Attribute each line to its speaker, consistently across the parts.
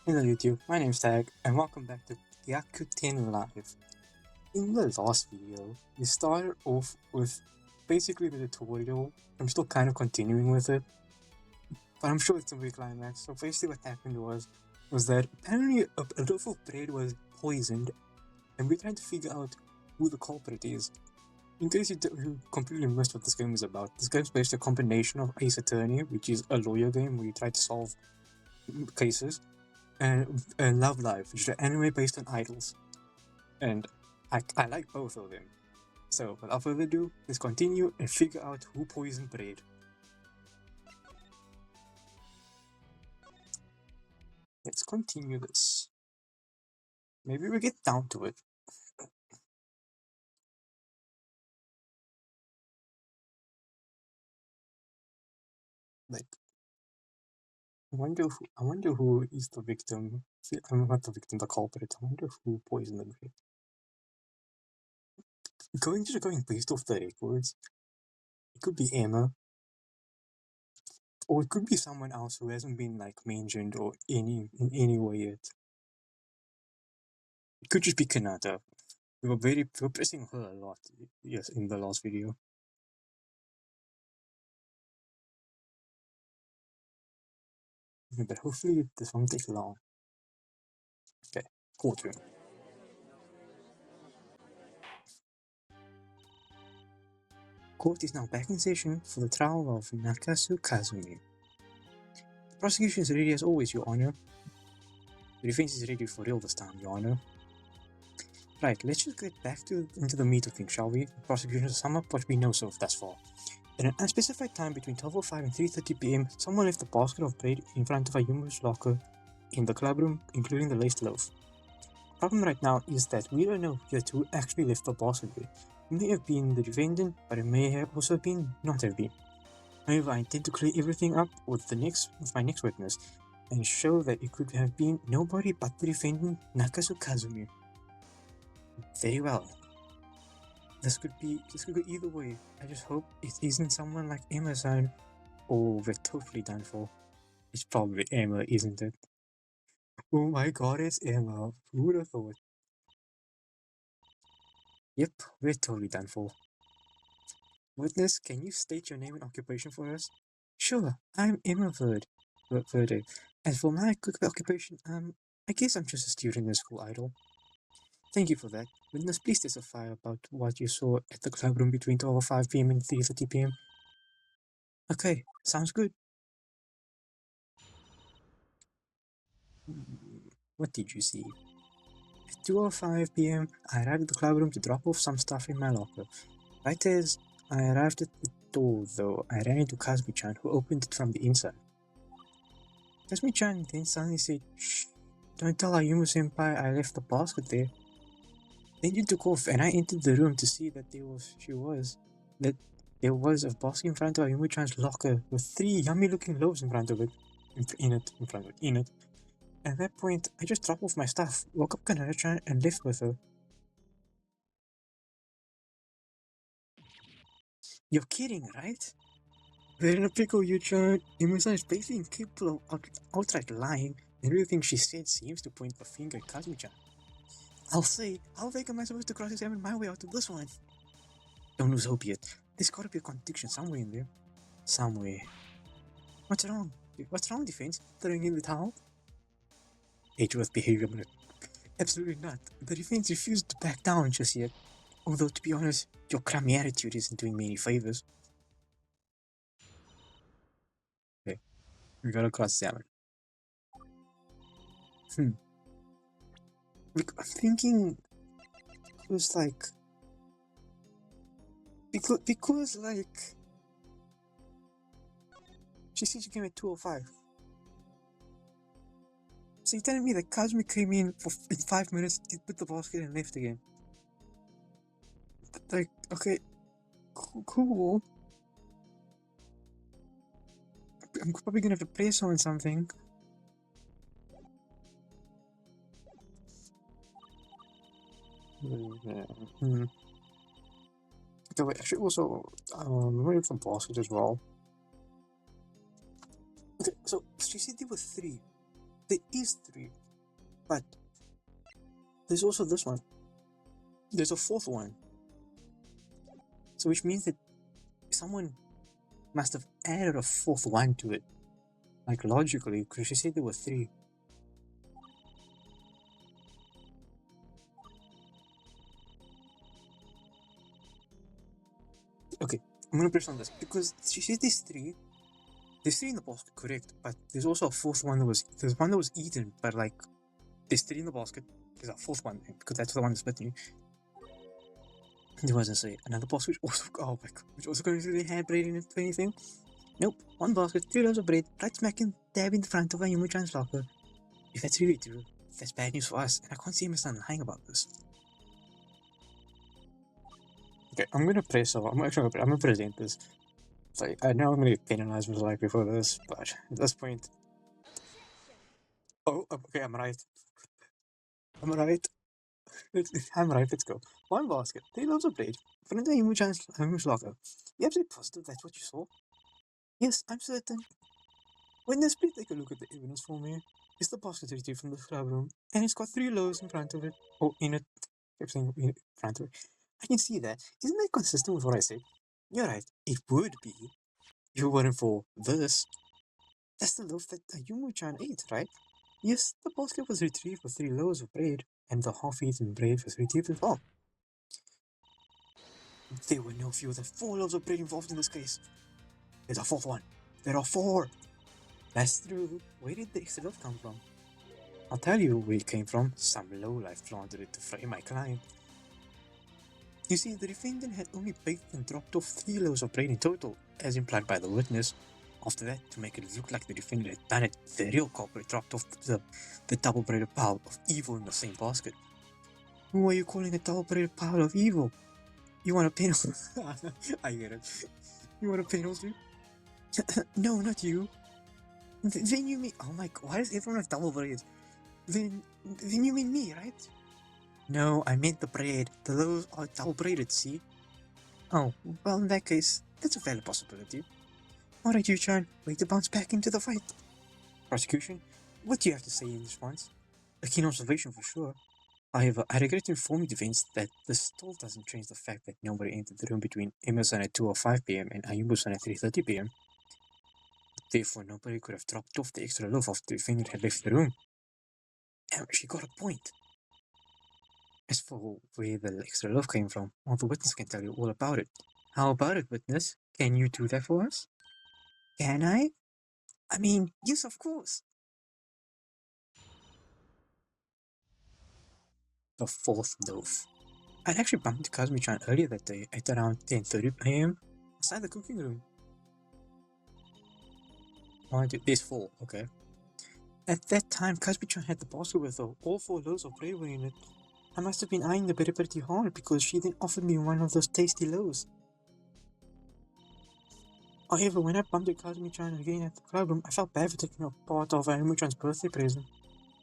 Speaker 1: Hello YouTube, my name's Tag, and welcome back to Gyakuten Live. In the last video, we started off with basically the tutorial. I'm still kind of continuing with it, but I'm sure it's a big climax. So basically what happened was that apparently a loaf of bread was poisoned, and we're trying to figure out who the culprit is. In case you completely missed what this game is about, this game is basically a combination of Ace Attorney, which is a lawyer game where you try to solve cases, and Love Live, which is an anime based on idols. And I like both of them. So without further ado, let's continue and figure out who poisoned bread. Let's continue this. Maybe we get down to it. Like, I wonder who is the victim. I'm not the victim, the culprit. I wonder who poisoned the bread. Going based off the records, it could be Emma, or it could be someone else who hasn't been like mentioned or in any way yet. It could just be Kanata. We were pressing her a lot, yes, in the last video. But hopefully this won't take long. Okay, courtroom. Court is now back in session for the trial of Nakasu Kazumi. The prosecution is ready as always, Your Honor. The defense is ready for real this time, Your Honor. Right, let's just get back into the meat of things, shall we? The prosecution to sum up what we know so thus far. At an unspecified time between 12:05 and 3:30 p.m., someone left a basket of bread in front of Ayumu's locker in the clubroom, including the laced loaf. The problem right now is that we don't know yet who actually left the basket there. It may have been the defendant, but it may have also been not have been. However, I intend to clear everything up with my next witness and show that it could have been nobody but the defendant, Nakasu Kazumi. Very well. This could go either way. I just hope it isn't someone like Amazon, or we're totally done for. It's probably Emma, isn't it? Oh my god, it's Emma. Who would have thought? Yep, we're totally done for. Witness, can you state your name and occupation for us? Sure, I'm Emma Verde. As for my occupation, I guess I'm just a student in school idol. Thank you for that. Witness, please testify about what you saw at the clubroom between 12:05 p.m. and 3:30 p.m. Okay, sounds good. What did you see? At 2:05 p.m., I arrived at the clubroom to drop off some stuff in my locker. Right as I arrived at the door, though, I ran into Kazumi-chan, who opened it from the inside. Kazumi-chan then suddenly said, "Shh, don't tell Ayumu-senpai I left the basket there." Then you took off, and I entered the room to see that there was a basket in front of Ayumu-chan's locker with 3 yummy-looking loaves in front of it. In it. At that point, I just dropped off my stuff, woke up Kanata-chan, and left with her. You're kidding, right? We're in a pickle, Yu-chan. Imusan is basically incapable of outright lying, and everything she said seems to point the finger at Kazumi-chan. I'll say, how vague am I supposed to cross-examine my way out of this one? Don't lose hope yet. There's gotta be a contradiction somewhere in there. Somewhere. What's wrong? What's wrong, defense? Throwing in the towel? Age-worth behavior. Absolutely not. The defense refused to back down just yet. Although, to be honest, your crummy attitude isn't doing me any favors. Okay, we gotta cross-examine. I'm thinking it was like... Because like... She said she came at 2:05. So you're telling me that Kazumi came in 5 minutes, put the basket and left again? Like, okay, cool. I'm probably gonna have to press on something. Okay, wait, I should also remove the basket as well. Okay, so she said there were 3. There is 3, but there's also this one. There's a 4th one. So which means that someone must have added a 4th one to it. Like logically, because she said there were 3. Okay, I'm gonna press on this because she said there's 3. There's 3 in the basket, correct? But there's also a 4th one there's one that was eaten, but like there's 3 in the basket. There's a 4th one because that's the one that's bitten you. There wasn't say another basket which also which also going to really had bread in it or anything. Nope, one basket, 3 loaves of bread, right smack in dab in the front of a Yumu-chan's locker. If that's really true, that's bad news for us, and I can't see Mr. lying about this. Okay, I'm gonna press over. I'm gonna present this. It's like, I know I'm gonna get penalized most likely for this, but at this point. Oh, okay, I'm right. I'm right. I'm right, let's go. One basket, 3 loaves of bread, front of Yumu-chan's locker. You absolutely positive that's what you saw? Yes, I'm certain. Witness, please take a look at the evidence for me. It's the basket retrieved from the scrub room, and it's got 3 loaves in front of it. Oh, in it. Kept saying in front of it. I can see that. Isn't that consistent with what I said? You're right. It would be. You weren't for this. That's the loaf that Yumu-chan ate, right? Yes, the basket was retrieved with 3 loaves of bread, and the half-eaten bread was retrieved as well. There were no fewer than 4 loaves of bread involved in this case. There's a 4th one. There are 4. That's true. Where did the extra loaf come from? I'll tell you where it came from. Some lowlife planted it to frame my client. You see, the defendant had only baked and dropped off 3 loaves of bread in total, as implied by the witness. After that, to make it look like the defendant had done it, the real culprit dropped off the double-braided pile of evil in the same basket. Who are you calling a double-braided pile of evil? You want a penalty? I get it. You want a penalty? No, not you. Then you mean... Oh my god, why does everyone have double-braided? Then you mean me, right? No, I meant the bread. The loaves are double braided, see? Oh, well, in that case, that's a valid possibility. Alright, Yu-chan, wait to bounce back into the fight. Prosecution, what do you have to say in response? A keen observation for sure. However, I regret to inform the defense that this still doesn't change the fact that nobody entered the room between Emerson at 2:05 p.m. and Ayumu-san at 3:30 p.m. Therefore, nobody could have dropped off the extra loaf after the defendant had left the room. Damn, she got a point. As for where the extra loaf came from, well, the witness can tell you all about it. How about it, witness? Can you do that for us? Can I? I mean, yes, of course. The 4th loaf. I'd actually bumped into Kazumi-chan earlier that day at around 10:30 a.m. outside the cooking room. There's 4, okay. At that time, Kazumi-chan had the basket with her. All 4 loaves of bread were in it. I must have been eyeing the bread pretty hard because she then offered me one of those tasty loaves. However, when I bumped into Kazumi-chan again at the club room, I felt bad for taking up part of Ayumi-chan's birthday present.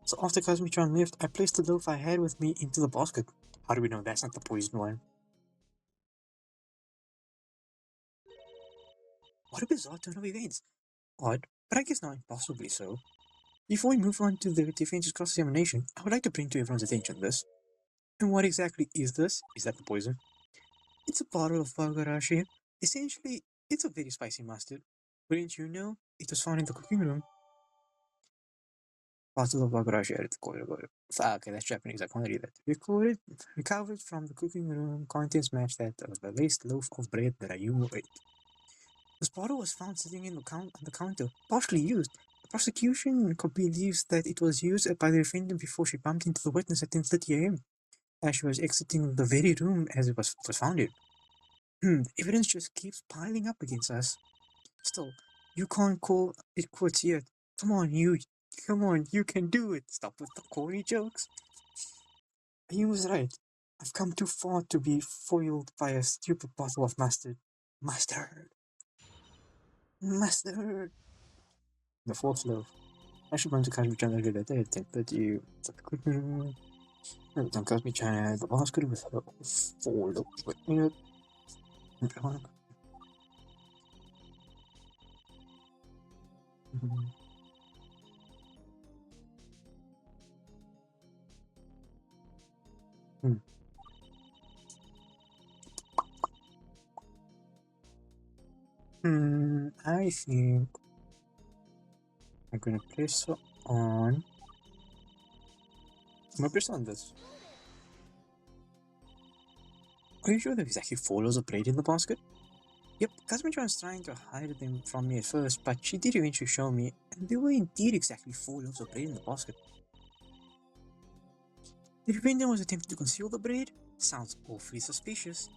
Speaker 1: So after Kazumi-chan left, I placed the loaf I had with me into the basket. How do we know that's not the poisoned one? What a bizarre turn of events. Odd, but I guess not impossibly so. Before we move on to the defense's cross-examination, I would like to bring to everyone's attention this. And what exactly is this? Is that the poison? It's a bottle of wagarashi. Essentially, it's a very spicy mustard. Wouldn't you know? It was found in the cooking room. Bottle of wagarashi at the corner. Okay, that's Japanese. I can't read that. Recovered from the cooking room. Contents match that of the laced loaf of bread that Ayumu ate. This bottle was found sitting on the counter, partially used. The prosecution believes that it was used by the defendant before she bumped into the witness at 10:30 a.m. as she was exiting the very room as it was found in. The evidence just keeps piling up against us. Still, you can't call it quits yet. Come on, you can do it. Stop with the corny jokes. He was right. I've come too far to be foiled by a stupid bottle of mustard. Mustard. Mustard. The 4th loaf. I should run to Kazumi-chan earlier that day. I think that you... Every time Kazumi-chan had the basket with her 4 loaves. Wait, you know... Hmm. I think I'm gonna place her on. I'm gonna place her on this. Are you sure there's actually 4 loaves of bread in the basket? Yep, Kazumi-chan was trying to hide them from me at first, but she did eventually show me, and there were indeed exactly 4 loaves of bread in the basket. The Japan was attempting to conceal the bread? Sounds awfully suspicious.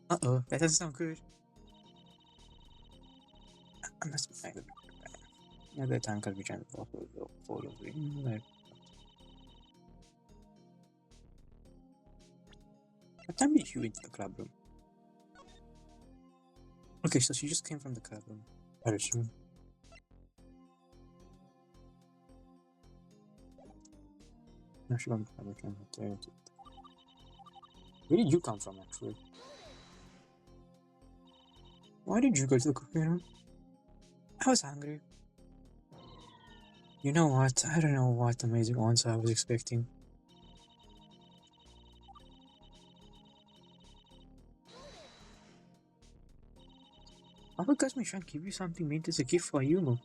Speaker 1: Uh-oh, that doesn't sound good. I must be thankful. At that time, Kazumi-chan was also 4 loaves of bread. What time did you enter the club room? Okay, so she just came from the club room, I assume. No, she went to the club room. Where did you come from, actually? Why did you go to the cooking room? I was hungry. You know what? I don't know what amazing answer I was expecting. Why would Kazumi-chan give you something meant as a gift for Ayumu?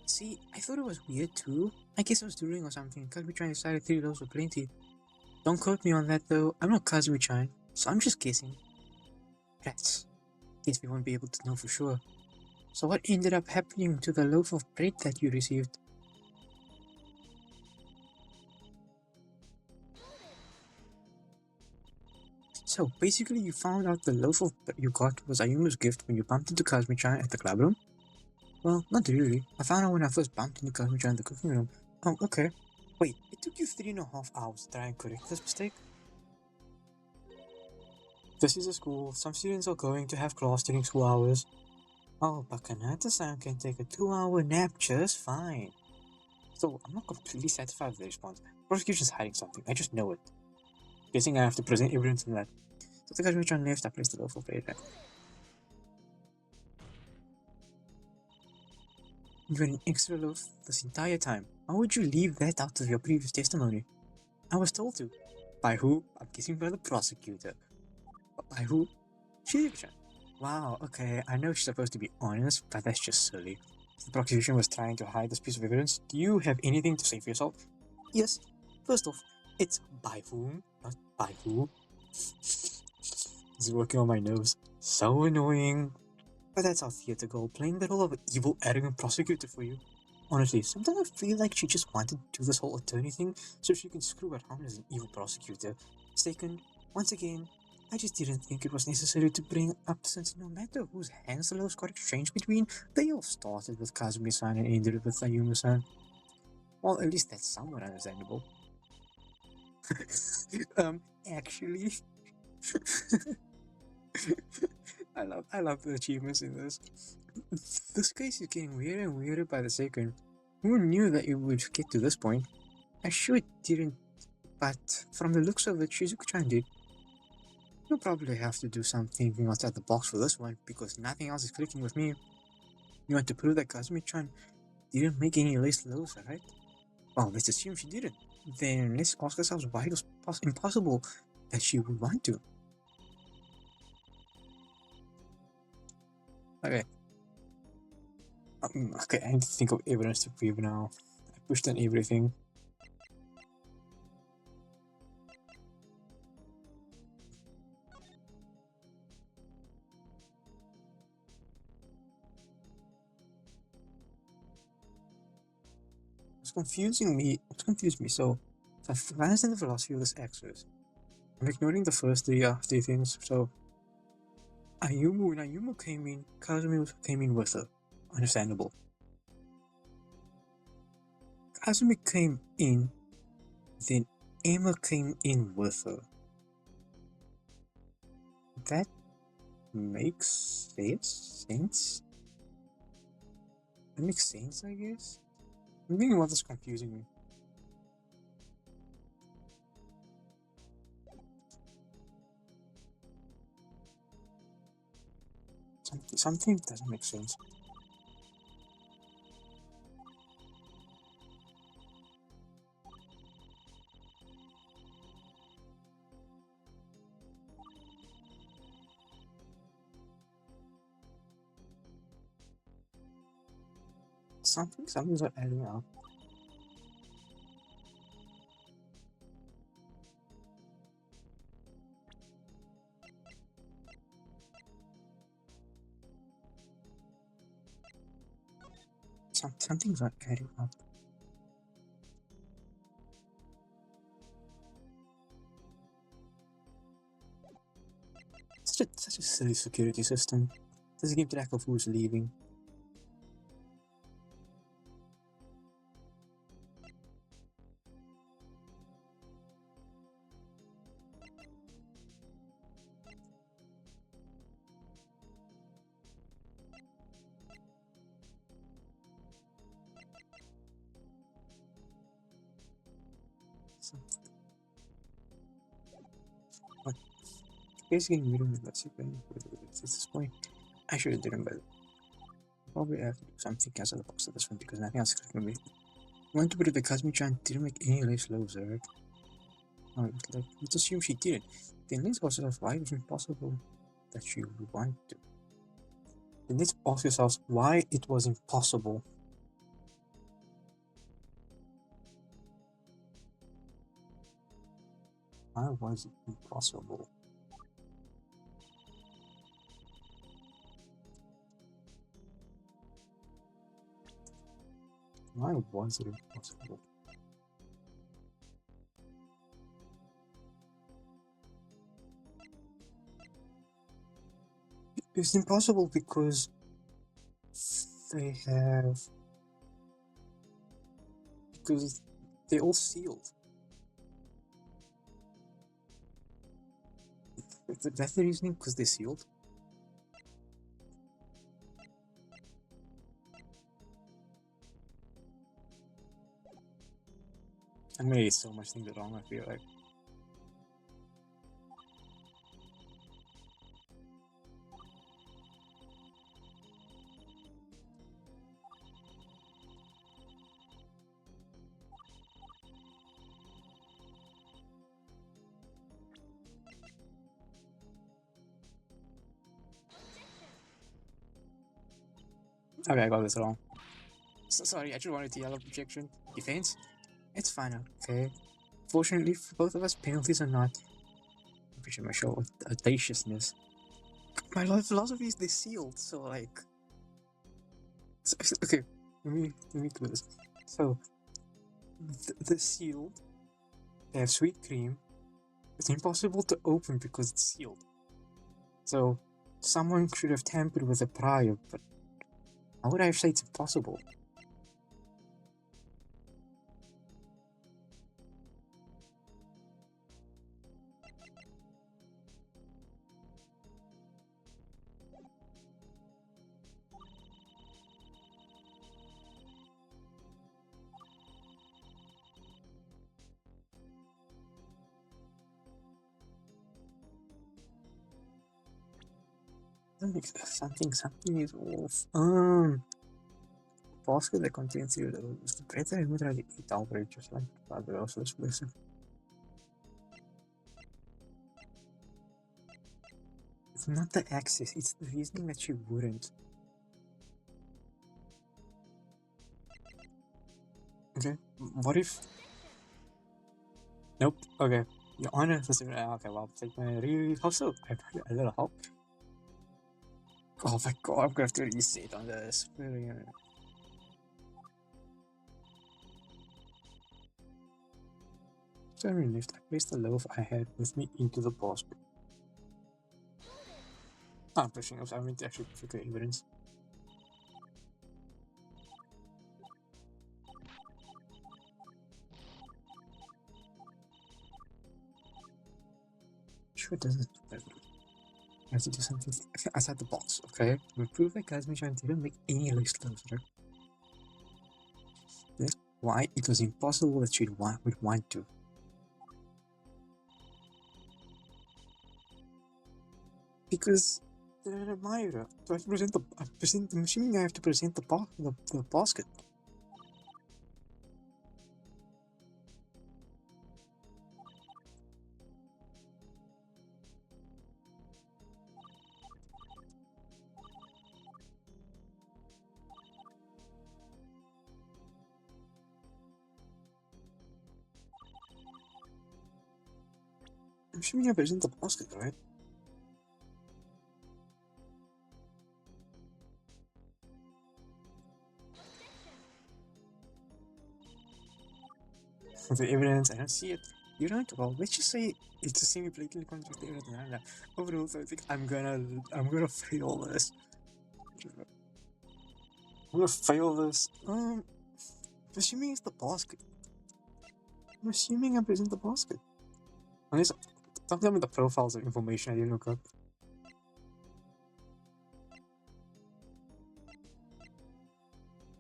Speaker 1: See, I thought it was weird too. I guess I was doing or something. Kazumi-chan decided 3 loaves were plenty. Don't quote me on that though. I'm not Kazumi-chan, so I'm just guessing. Rats. Guess we won't be able to know for sure. So what ended up happening to the loaf of bread that you received? So basically you found out the loaf of bread you got was Ayumu's gift when you bumped into Kazumi-chan at the club room? Well, not really. I found out when I first bumped into Kazumi-chan in the cooking room. Oh, okay. Wait, it took you 3.5 hours to try and correct this mistake? This is a school. Some students are going to have class during school hours. Oh, but Kanata-san can take a 2-hour nap just fine. So, I'm not completely satisfied with the response. Prosecution's hiding something. I just know it. Guessing I have to present evidence in that. So, the Kazumi-chan left. I placed the loaf of bread. You had an extra loaf this entire time. Why would you leave that out of your previous testimony? I was told to. By who? I'm guessing by the prosecutor. But by who? Shiryu-chan. Wow, okay, I know she's supposed to be honest, but that's just silly. The prosecution was trying to hide this piece of evidence. Do you have anything to say for yourself? Yes. First off, it's by whom, not by who. This is working on my nerves. So annoying. But that's our theater girl playing the role of an evil, arrogant prosecutor for you. Honestly, sometimes I feel like she just wanted to do this whole attorney thing so she can screw around as an evil prosecutor. Second, once again, I just didn't think it was necessary to bring up since no matter whose hands the loaves got exchanged between, they all started with Kazumi-san and ended with Ayumu-san. Well, at least that's somewhat understandable. Actually, I love the achievements in this. This case is getting weirder and weirder by the second. Who knew that it would get to this point? I sure didn't, but from the looks of it, Shizuku-chan did. You'll probably have to do some thinking outside the box for this one, because nothing else is clicking with me. You want to prove that Kazumi-chan didn't make any less lows, right? Well, let's assume she didn't. Then let's ask ourselves why it was impossible that she would want to. Okay. Okay, I need to think of evidence to prove now. I pushed on everything. It's confusing me. It's confused me. So, if I understand the philosophy of this axis, I'm ignoring the first three things. So, when Ayumu came in, Kazumi came in with her. Understandable. Kazumi came in, then Emma came in with her. That makes sense? That makes sense, I guess? I'm thinking about this confusing me. Something doesn't make sense. Something's not adding up. Something's not adding up. Such a silly security system. Doesn't keep track of who's leaving. Basically, we don't let's see at this point. I should have done better. Probably have to do something else out of the box at this one because nothing else is clicking me. I want to put it because Chan didn't make any less lows, right? Oh, like, let's assume she didn't. Then let's ask ourselves why it was impossible that she would want to. Then let's ask ourselves why it was impossible. Why was it impossible? Why was it impossible? It's impossible because because they're all sealed. That's the reasoning, because they're sealed. I made so much things wrong, I feel like. Okay, I got this wrong. So sorry, I just wanted to yell at objection. Defense? It's fine, okay. Fortunately for both of us, penalties are not. I'm pretty sure my show with audaciousness. My philosophy is they're sealed, so like. Okay, let me do this. So, they're sealed. They have sweet cream. It's impossible to open because it's sealed. So, someone should have tampered with it prior, but how would I say it's impossible? Something is off. Basket that contains cereal is the bread that I would rather eat outright, just like other else this person. It's not the access, it's the reasoning that she wouldn't. Okay, what if? Nope. Okay, Your Honor. Okay, well, take my really how so? A little help. Oh my god, I'm gonna have to reset on this. Really. So relieved, I placed the loaf I had with me into the basket. I'm pushing up, I mean to actually figure evidence. Sure it doesn't. I have to do something outside the box, okay? We prove that Kazmi-chan didn't make any less loaves, right? That's why it was impossible that she would want to. Because they're an admirer. So I have to I'm assuming I have to present the basket. I'm assuming I present the basket, right? The evidence, I don't see it. You're right. Well, let's just say it's a semi-blatantly contradict the evidence. And overall, so I think I'm gonna fail this. I'm gonna fail this. Assuming it's the basket. I'm assuming I present the basket. Unless, don't tell me the profiles of information I didn't look up.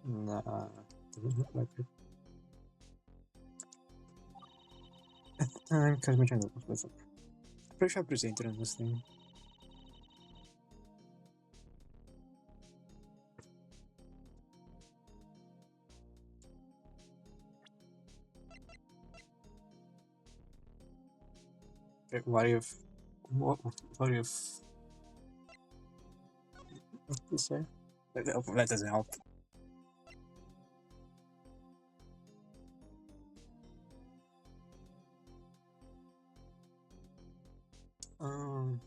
Speaker 1: Nah, doesn't look like it. At the time, because my channel was I'm pretty sure I presented on this thing. Okay, what if? What if? What did you say? That doesn't help. Um.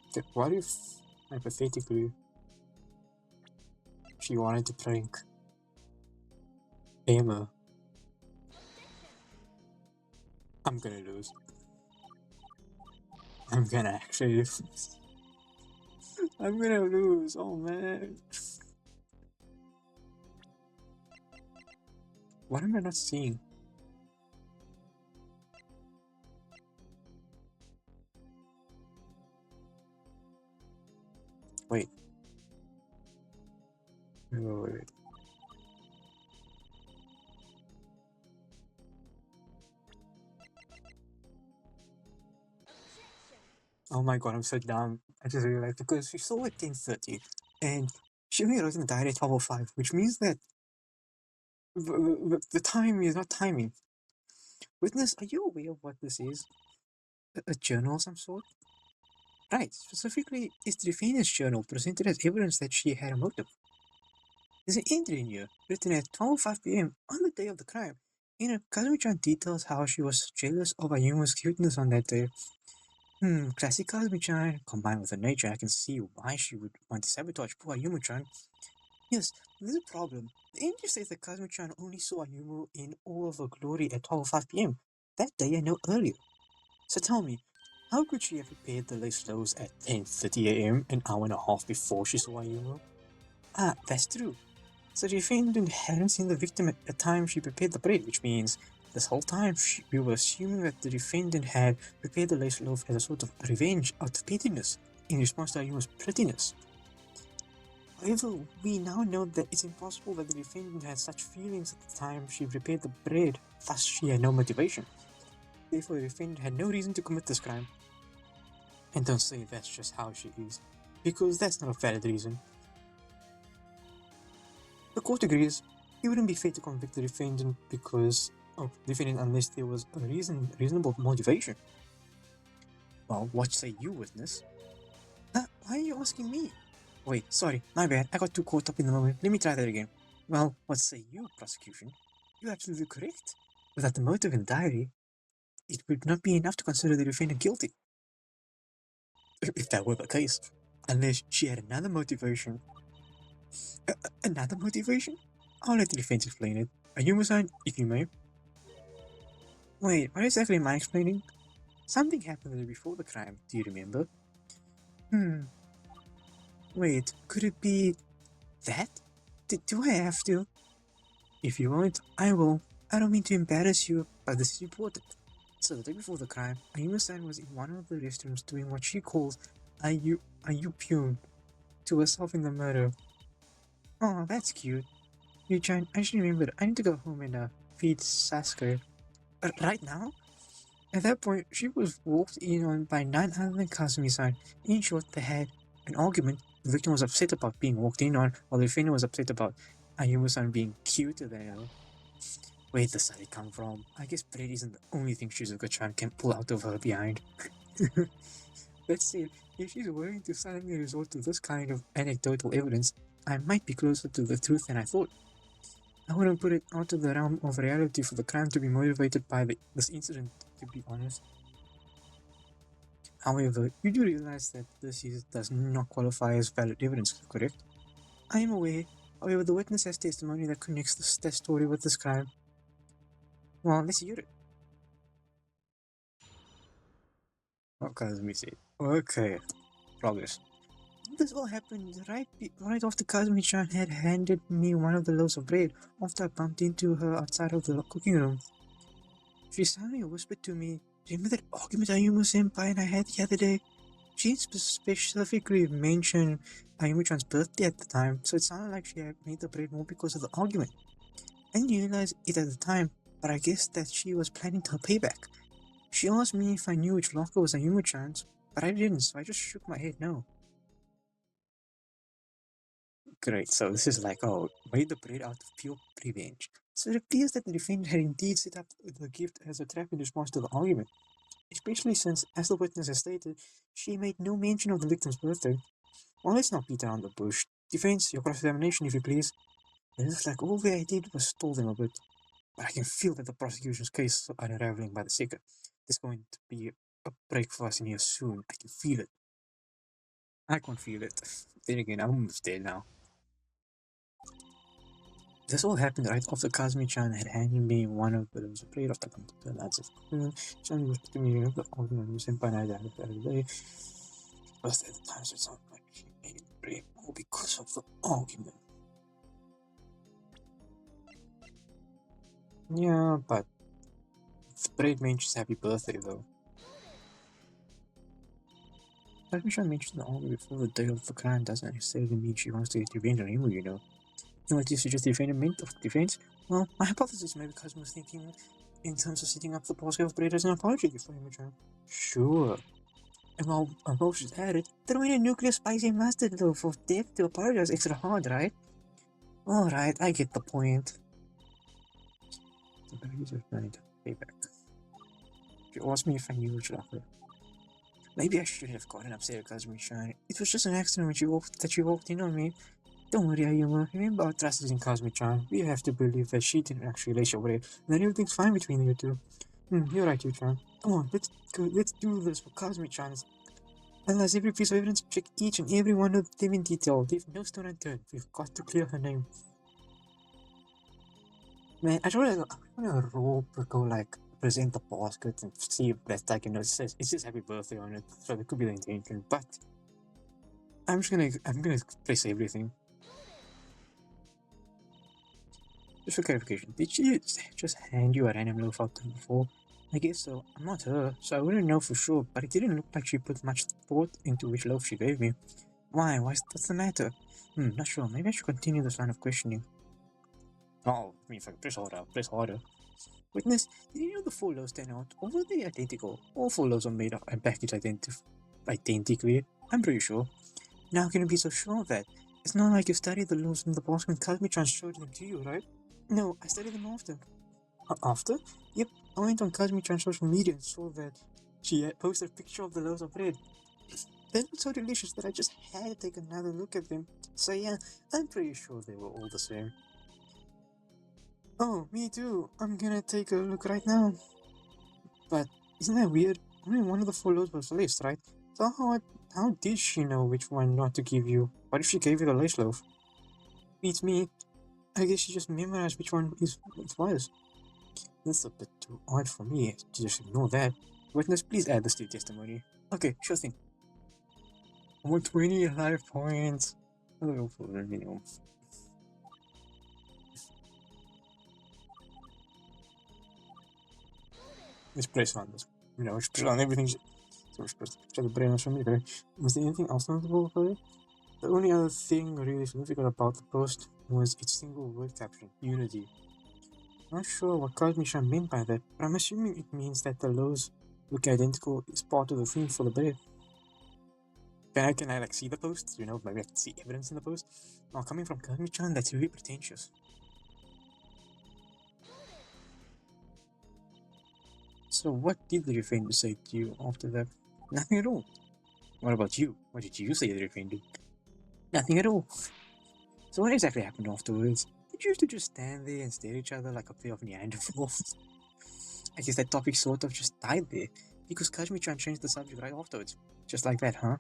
Speaker 1: Okay, what if, hypothetically, she wanted to prank Emma? I'm gonna lose. I'm gonna actually lose. I'm gonna lose. Oh man. What am I not seeing? Wait. Wait. Oh my god, I'm so dumb. I just realized because she saw at 10:30 and she only wrote in the diary at 12:05, which means that the time is not timing. Witness, are you aware of what this is? A journal of some sort? Right, specifically, it's the defendant's journal presented as evidence that she had a motive. There's an entry in here, written at 12:05 p.m. on the day of the crime. In it, Kazumi-chan details how she was jealous of Ayuma's cuteness on that day. Classic Kazumi-chan. Combined with her nature, I can see why she would want to sabotage poor Ayuma-chan. Yes, there's a problem. The entry says that Kazumi-chan only saw Ayumu in all of her glory at 12:05 p.m. That day and no earlier. So tell me, how could she have prepared the lace clothes at 10:30 a.m., an hour and a half before she saw Ayumu? Ah, that's true. So the defendant hadn't seen the victim at the time she prepared the bread, which means this whole time we were assuming that the defendant had prepared the lace loaf as a sort of revenge out of pettiness in response to Ayuma's prettiness. However, we now know that it's impossible that the defendant had such feelings at the time she prepared the bread, thus she had no motivation. Therefore, the defendant had no reason to commit this crime. And don't say that's just how she is, because that's not a valid reason. The court agrees it wouldn't be fair to convict the defendant because of the defendant unless there was a reasonable motivation. Well, what say you, witness? Why are you asking me? Wait, sorry, my bad. I got too caught up in the moment. Let me try that again. Well, what say you, prosecution? You're absolutely correct. Without the motive in the diary, it would not be enough to consider the defendant guilty. If that were the case. Unless she had another motivation. Another motivation? I'll let the defense explain it. Ayuma-san, if you may. Wait, what exactly am I explaining? Something happened the day before the crime, do you remember? Wait, could it be that? Do I have to? If you won't, I will. I don't mean to embarrass you, but this is important. So the day before the crime, Ayuma-san was in one of the restrooms doing what she calls Ayupune to herself in the murder. Oh, that's cute. Yu-chan, I should remember, I need to go home and feed Sasuke. Right now? At that point, she was walked in on by none other than Kazumi-san. In short, they had an argument. The victim was upset about being walked in on, while the defendant was upset about Ayumu-san being cuter than her. Where does that come from? I guess bread isn't the only thing Shizuka-chan can pull out of her behind. That said, if she's willing to suddenly resort to this kind of anecdotal evidence, I might be closer to the truth than I thought. I wouldn't put it out of the realm of reality for the crime to be motivated by this incident, to be honest. However, you do realize that does not qualify as valid evidence, correct? I am aware. However, the witness has testimony that connects that story with this crime. Well, let's hear it. Okay, let me see. Okay, progress. This all happened right after Kazumi-chan had handed me one of the loaves of bread after I bumped into her outside of the cooking room. She suddenly whispered to me, "Remember that argument Ayumu-senpai and I had the other day?" She specifically mentioned Ayumu-chan's birthday at the time, so it sounded like she had made the bread more because of the argument. I didn't realize it at the time, but I guess that she was planning her payback. She asked me if I knew which locker was Ayumu-chan's, but I didn't, so I just shook my head no. Great, so this is like, oh, made the bread out of pure revenge. So it appears that the defendant had indeed set up the gift as a trap in response to the argument, especially since, as the witness has stated, she made no mention of the victim's birthday. Well, let's not beat around the bush. Defense, your cross-examination, if you please. It looks like all I did was stall them a bit, but I can feel that the prosecution's case is unraveling by the second. There's going to be a break for us in here soon. I can feel it. I can't feel it. Then again, I'm almost there now. This all happened right after Kazumi-chan had handed me one of those plate of the lads of Chan was to me the argument senpai and I died the other day. But at the time so it sounded like she made it break all because of the argument. Yeah, but the break mentions happy birthday though. Kazumi-chan mentioned the argument before the day of the crime doesn't necessarily mean she wants to get revenge on him, you know. And what you suggest the defendant meant of defense? Well, my hypothesis may be Kazuma was thinking in terms of setting up the basket of bread as an apology for him. Sure. And while she's at it, throw in a nuclear spicy mustard loaf of death to apologize extra hard, right? Alright, I get the point. The babies are planning to pay back. She asked me if I knew which locker. Maybe I should have gotten upset at Kazumi-chan. It was just an accident when she walked in on me. Don't worry, Ayuma. Remember our trust is in Kazumi-chan. We have to believe that she didn't actually lay your bread, and that everything's fine between you two. You're right, Yu-chan. Come on, let's do this for Kazumi-chan's. Analyze every piece of evidence, check each and every one of them in detail. Leave no stone unturned. We've got to clear her name. Man, I want to rope go like present the basket and see if that's like, you know, it says happy birthday on it, so that could be the intention. But I'm gonna place everything. Just for clarification, did she just hand you a random loaf out before? I guess so. I'm not her, so I wouldn't know for sure, but it didn't look like she put much thought into which loaf she gave me. Why? What's the matter? Not sure. Maybe I should continue this line of questioning. Oh, I mean, if I press harder. Witness, did you know the 4 loaves stand out? Or were they identical? All 4 loaves are made up and packaged identically. I'm pretty sure. Now, can you be so sure of that? It's not like you studied the loaves in the box when Kazumi-chan showed them to you, right? No, I studied them after. After? Yep, I went on Kazumi-chan's social media and saw that she had posted a picture of the loaves of bread. They looked so delicious that I just had to take another look at them. So yeah, I'm pretty sure they were all the same. Oh, me too. I'm gonna take a look right now. But isn't that weird? Only one of the 4 loaves was laced, right? So how did she know which one not to give you? What if she gave you the lace loaf? Beats me. I guess she just memorized which one it was. That's a bit too odd for me to just ignore that. Witness, please add this to your testimony. Okay, sure thing. I want 20 life points. I'll go for the minimum. Let's press on this. You know, let's press on everything. So we're supposed to try the brain from me, right? Was there anything else notable about it? The only other thing really significant about the post was its single word caption, unity. Not sure what Kazumi-chan meant by that, but I'm assuming it means that the loaves look identical is part of the theme for the bread. Can I like see the post? You know, maybe I can see evidence in the post. Now, coming from Kazumi-chan, that's really pretentious. So what did the defendant say to you after that? Nothing at all. What about you? What did you say to the defendant? Nothing at all. So what exactly happened afterwards? Did you have to just stand there and stare at each other like a pair of Neanderthals? I guess that topic sort of just died there, because Kazumi-chan changed the subject right afterwards. Just like that, huh?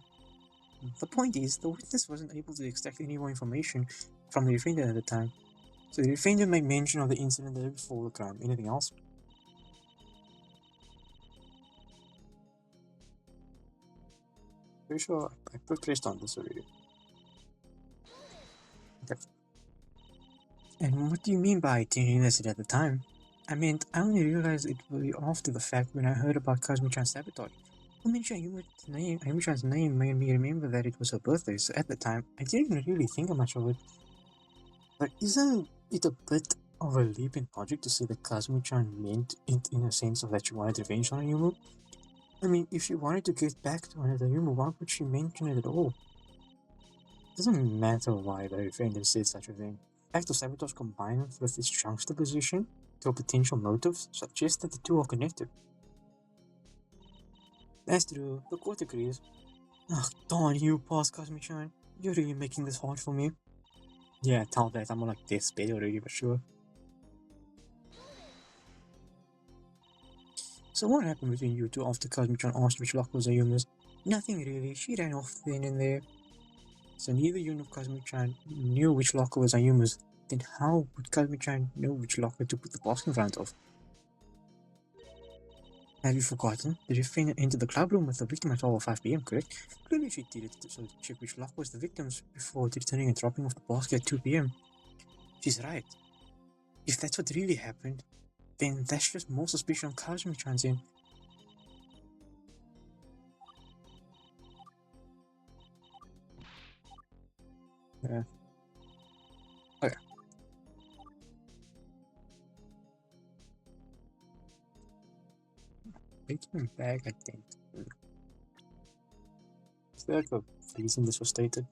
Speaker 1: The point is, the witness wasn't able to extract any more information from the defendant at the time, so the defendant made mention of the incident the day before the crime. Anything else? Pretty sure I pressed on this already. Okay. And what do you mean by didn't it at the time? I meant, I only realized it way after the fact when I heard about Kazumi-chan's sabotage. You mentioned Ayumi-chan's name made me remember that it was her birthday, so at the time, I didn't really think much of it. But isn't it a bit of a leap in logic to say that Kazumi-chan meant it in a sense of that she wanted revenge on Ayumu? I mean, if she wanted to get back to Ayumu, why would she mention it at all? It doesn't matter why the defendant said such a thing. Act of sabotage combined with its juxtaposition to a potential motive suggests that the two are connected. That's true, the court agrees. Ugh, darn you, boss Kazumi-chan. You're really making this hard for me. Yeah, tell that, I'm on like death's bed already, but sure. So what happened between you two after Kazumi-chan asked which lock was Ayuma's? Nothing really, she ran off then and there. So neither you nor Kazumi-chan knew which locker was Ayuma's. Then how would Kazumi-chan know which locker to put the box in front of? Have you forgotten? The defendant entered the club room with the victim at 12:05 p.m., correct? Clearly she did it so to check which lock was the victim's before returning and dropping off the basket at 2 p.m. She's right. If that's what really happened, then that's just more suspicion on Kazumi-chan's end. Yeah. Okay. Taking back, I think. Is there like a reason this was stated?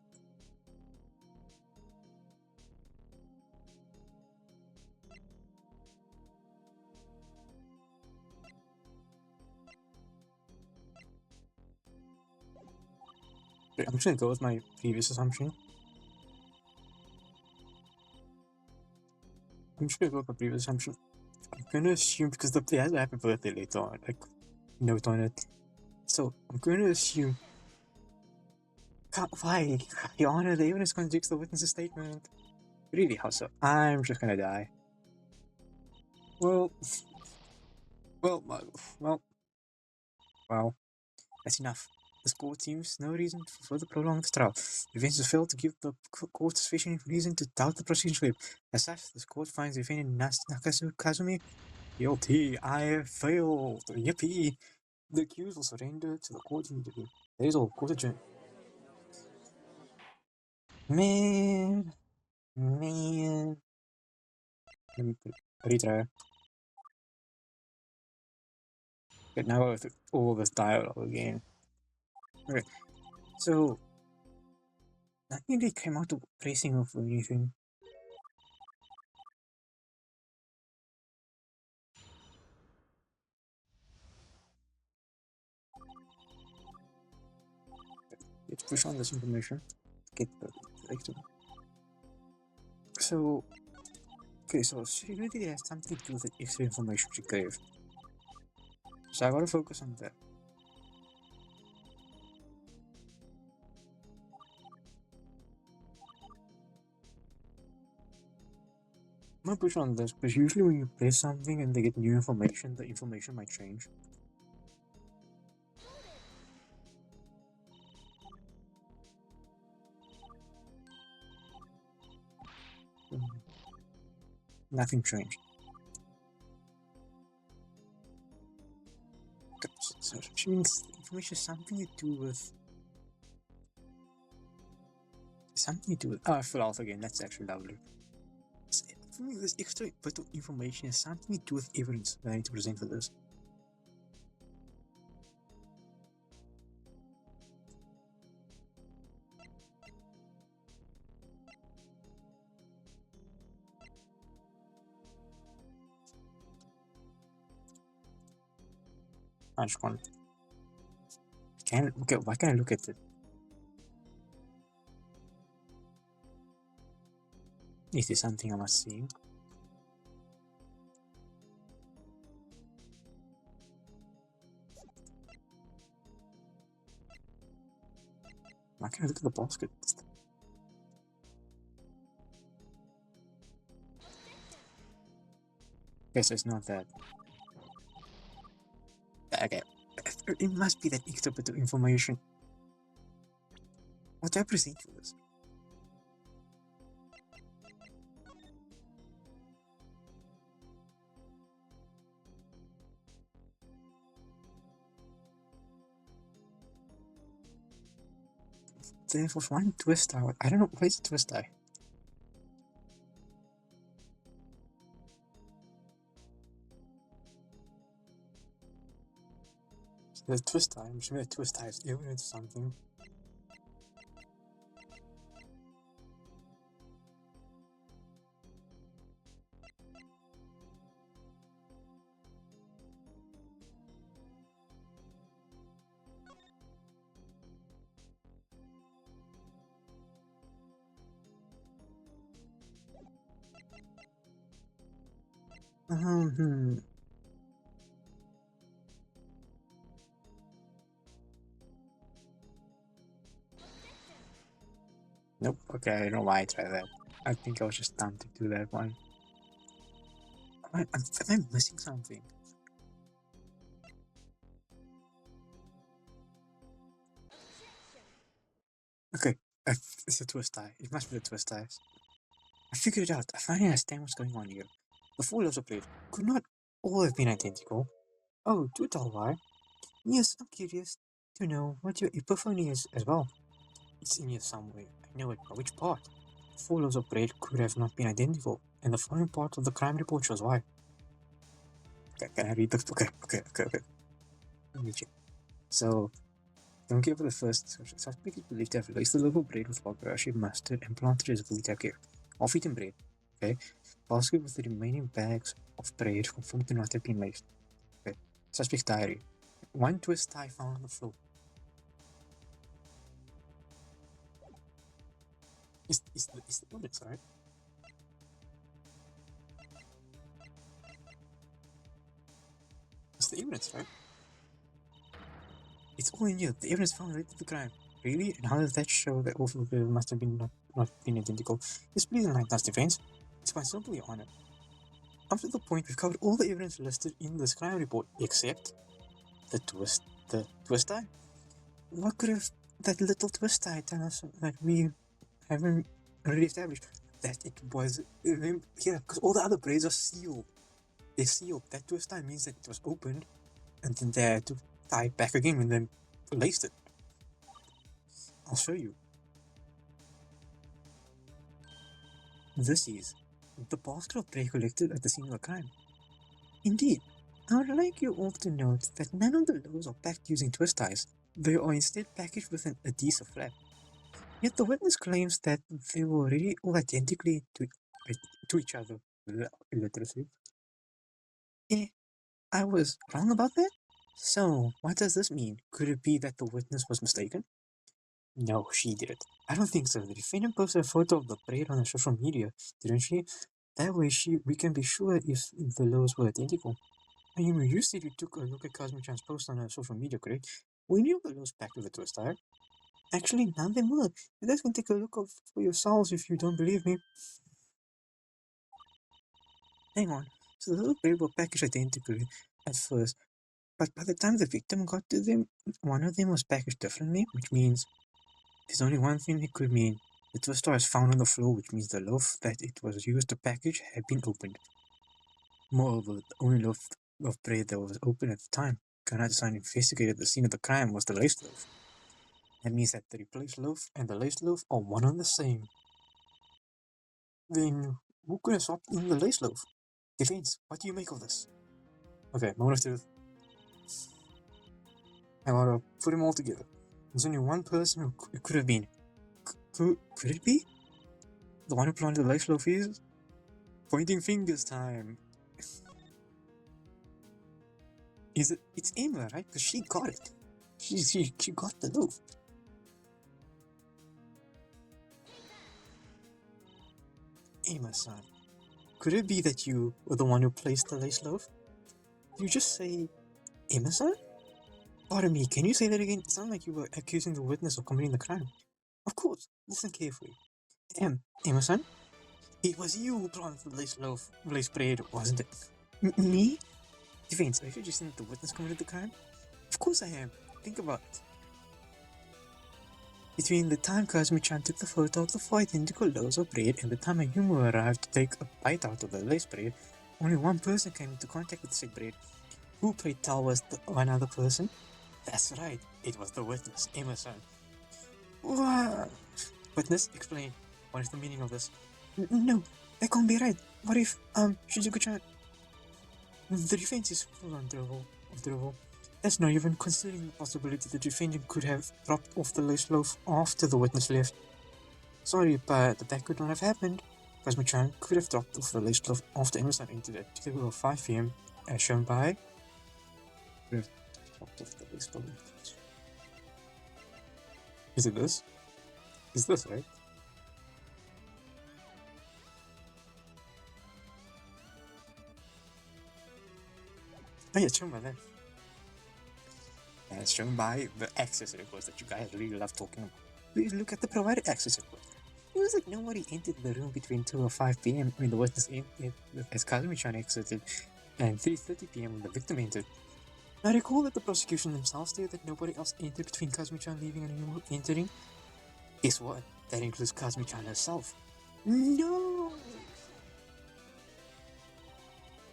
Speaker 1: Okay, I'm just gonna go with my previous assumption. I'm gonna assume because the player has a happy birthday later on, like note on it. So I'm gonna assume. Why? Your Honor, the evidence contradicts the witness's statement. Really, how so? I'm just gonna die. Well, well, well, well. That's enough. This court seems no reason to further prolong the trial. The defense has failed to give the court sufficient reason to doubt the prosecution. As such, this court finds the defendant Nakasu Kazumi guilty. I have failed. Yippee! The accused will surrender to the court immediately. That is all. Court adjourned. Man. Let me retry. Okay, now I have to all this dialogue again. Okay, so nothing really came out of tracing of anything. Let's push on this information. Get the victim. So, okay, so she really has something to do with the extra information she gave. So I gotta focus on that. I'm gonna push on this because usually when you play something and they get new information, the information might change. Nothing changed. Okay, so she means the information has something to do with. Something to do with. Oh, I fell off again. That's actually lovely. For me, this extra bit of information has something to do with evidence that I need to present for this. I just want. Can okay? Why can't I look at it? Is there something I must see? Why can't I look at the basket? Okay, so it's not that. Okay. It must be that extra bit of information. What do I present for this? There was one twist eye. I don't know. Where's the twist eye? So the twist eye. I'm sure the twist eye is evidence something. Hmm. Nope. Okay, I don't know why I tried that. I think I was just dumb to do that one. Am I missing something? Okay, it's a twist eye. It must be the twist eyes. I figured it out. I finally understand what's going on here. The four loaves of bread could not all have been identical. Oh, do tell why. Yes, I'm curious to know what your epiphany is as well. It's in here somewhere. I know it, but which part? The four loaves of bread could have not been identical, and the following part of the crime report shows why. Okay, can I read the... Okay. Let me check. So, don't give the first suspect is believed to have laced the loaf of bread with barbaric mustard and planted his ability care. Half-eaten bread. Okay. Basket with the remaining bags of bread confirmed to not have been laced. Okay. Suspect's diary. One twist tie found on the floor. Is the evidence, right? It's the evidence, right? It's all in here. The evidence found related to the crime. Really? And how does that show that all of the must have been not been identical? Yes, please enlighten us, defense. It's quite simple, Your Honor. Up to the point, we've covered all the evidence listed in this crime report, except the twist tie. What could have that little twist tie tell us that we haven't already established? That it was, yeah, because all the other braids are sealed. They're sealed. That twist tie means that it was opened, and then they had to tie it back again when they laced it. I'll show you. This is the basket of prey collected at the scene of the crime. Indeed, I would like you all to note that none of the loaves are packed using twist ties. They are instead packaged with an adhesive flap. Yet the witness claims that they were really all identically to each other. Illiteracy. Eh, I was wrong about that? So, what does this mean? Could it be that the witness was mistaken? No, she did it. I don't think so. The defendant posted a photo of the braid on her social media, didn't she? That way we can be sure if the loaves were identical. And you said you took a look at Cosmo-chan's post on her social media, correct? We knew the loaves packed with a twist tie. Actually, none of them were. You guys can take a look for yourselves if you don't believe me. Hang on. So the little braid were packaged identically at first, but by the time the victim got to them, one of them was packaged differently, which means there's only one thing it could mean. The twister was found on the floor, which means the loaf that it was used to package had been opened. Moreover, the only loaf of bread that was open at the time Kanata-san investigated the scene of the crime was the laced loaf. That means that the replaced loaf and the laced loaf are one and the same. Then who could have swapped in the laced loaf? Defense, what do you make of this? Okay, moment of truth. I want to put them all together. There's only one person who it could have been. Who could it be? The one who planted the laced loaf is? Pointing fingers time. Is it? It's Emma, right? Because she got it. She got the loaf. Emma-san, could it be that you were the one who placed the lace loaf? Did you just say Emma-san? Pardon me, can you say that again? It sounded like you were accusing the witness of committing the crime. Of course, listen carefully. Emma-san? It was you who planted the lace bread, wasn't it? Me? Defense, are you suggesting that the witness committed the crime? Of course I am. Think about it. Between the time Kazumi-chan took the photo of the four identical loaves of bread and the time Ayumu arrived to take a bite out of the lace bread, only one person came into contact with said bread. Who played tell was the one other person? That's right, it was the witness, Emma-san. What? Witness, explain. What is the meaning of this? No, that can't be right. What if, Shizuku-chan... The defense is full on Dribble. That's not even considering the possibility the defendant could have dropped off the lace loaf after the witness left. Sorry, but that could not have happened. Kazumi-chan could have dropped off the lace loaf after Emerson entered at 5 p.m. as shown by... Could have dropped off the lace loaf. Is it this? Is this right? Oh yeah, it's shown by that. As shown by the access records that you guys really love talking about. Please look at the provided access record. It was like nobody entered the room between 2 or 5 p.m. when the witness entered, as Kazumi-chan exited, and 3:30 p.m. when the victim entered. I recall that the prosecution themselves stated that nobody else entered between Kazumi-chan leaving and Ayumu entering. Guess what? That includes Kazumi-chan herself. No!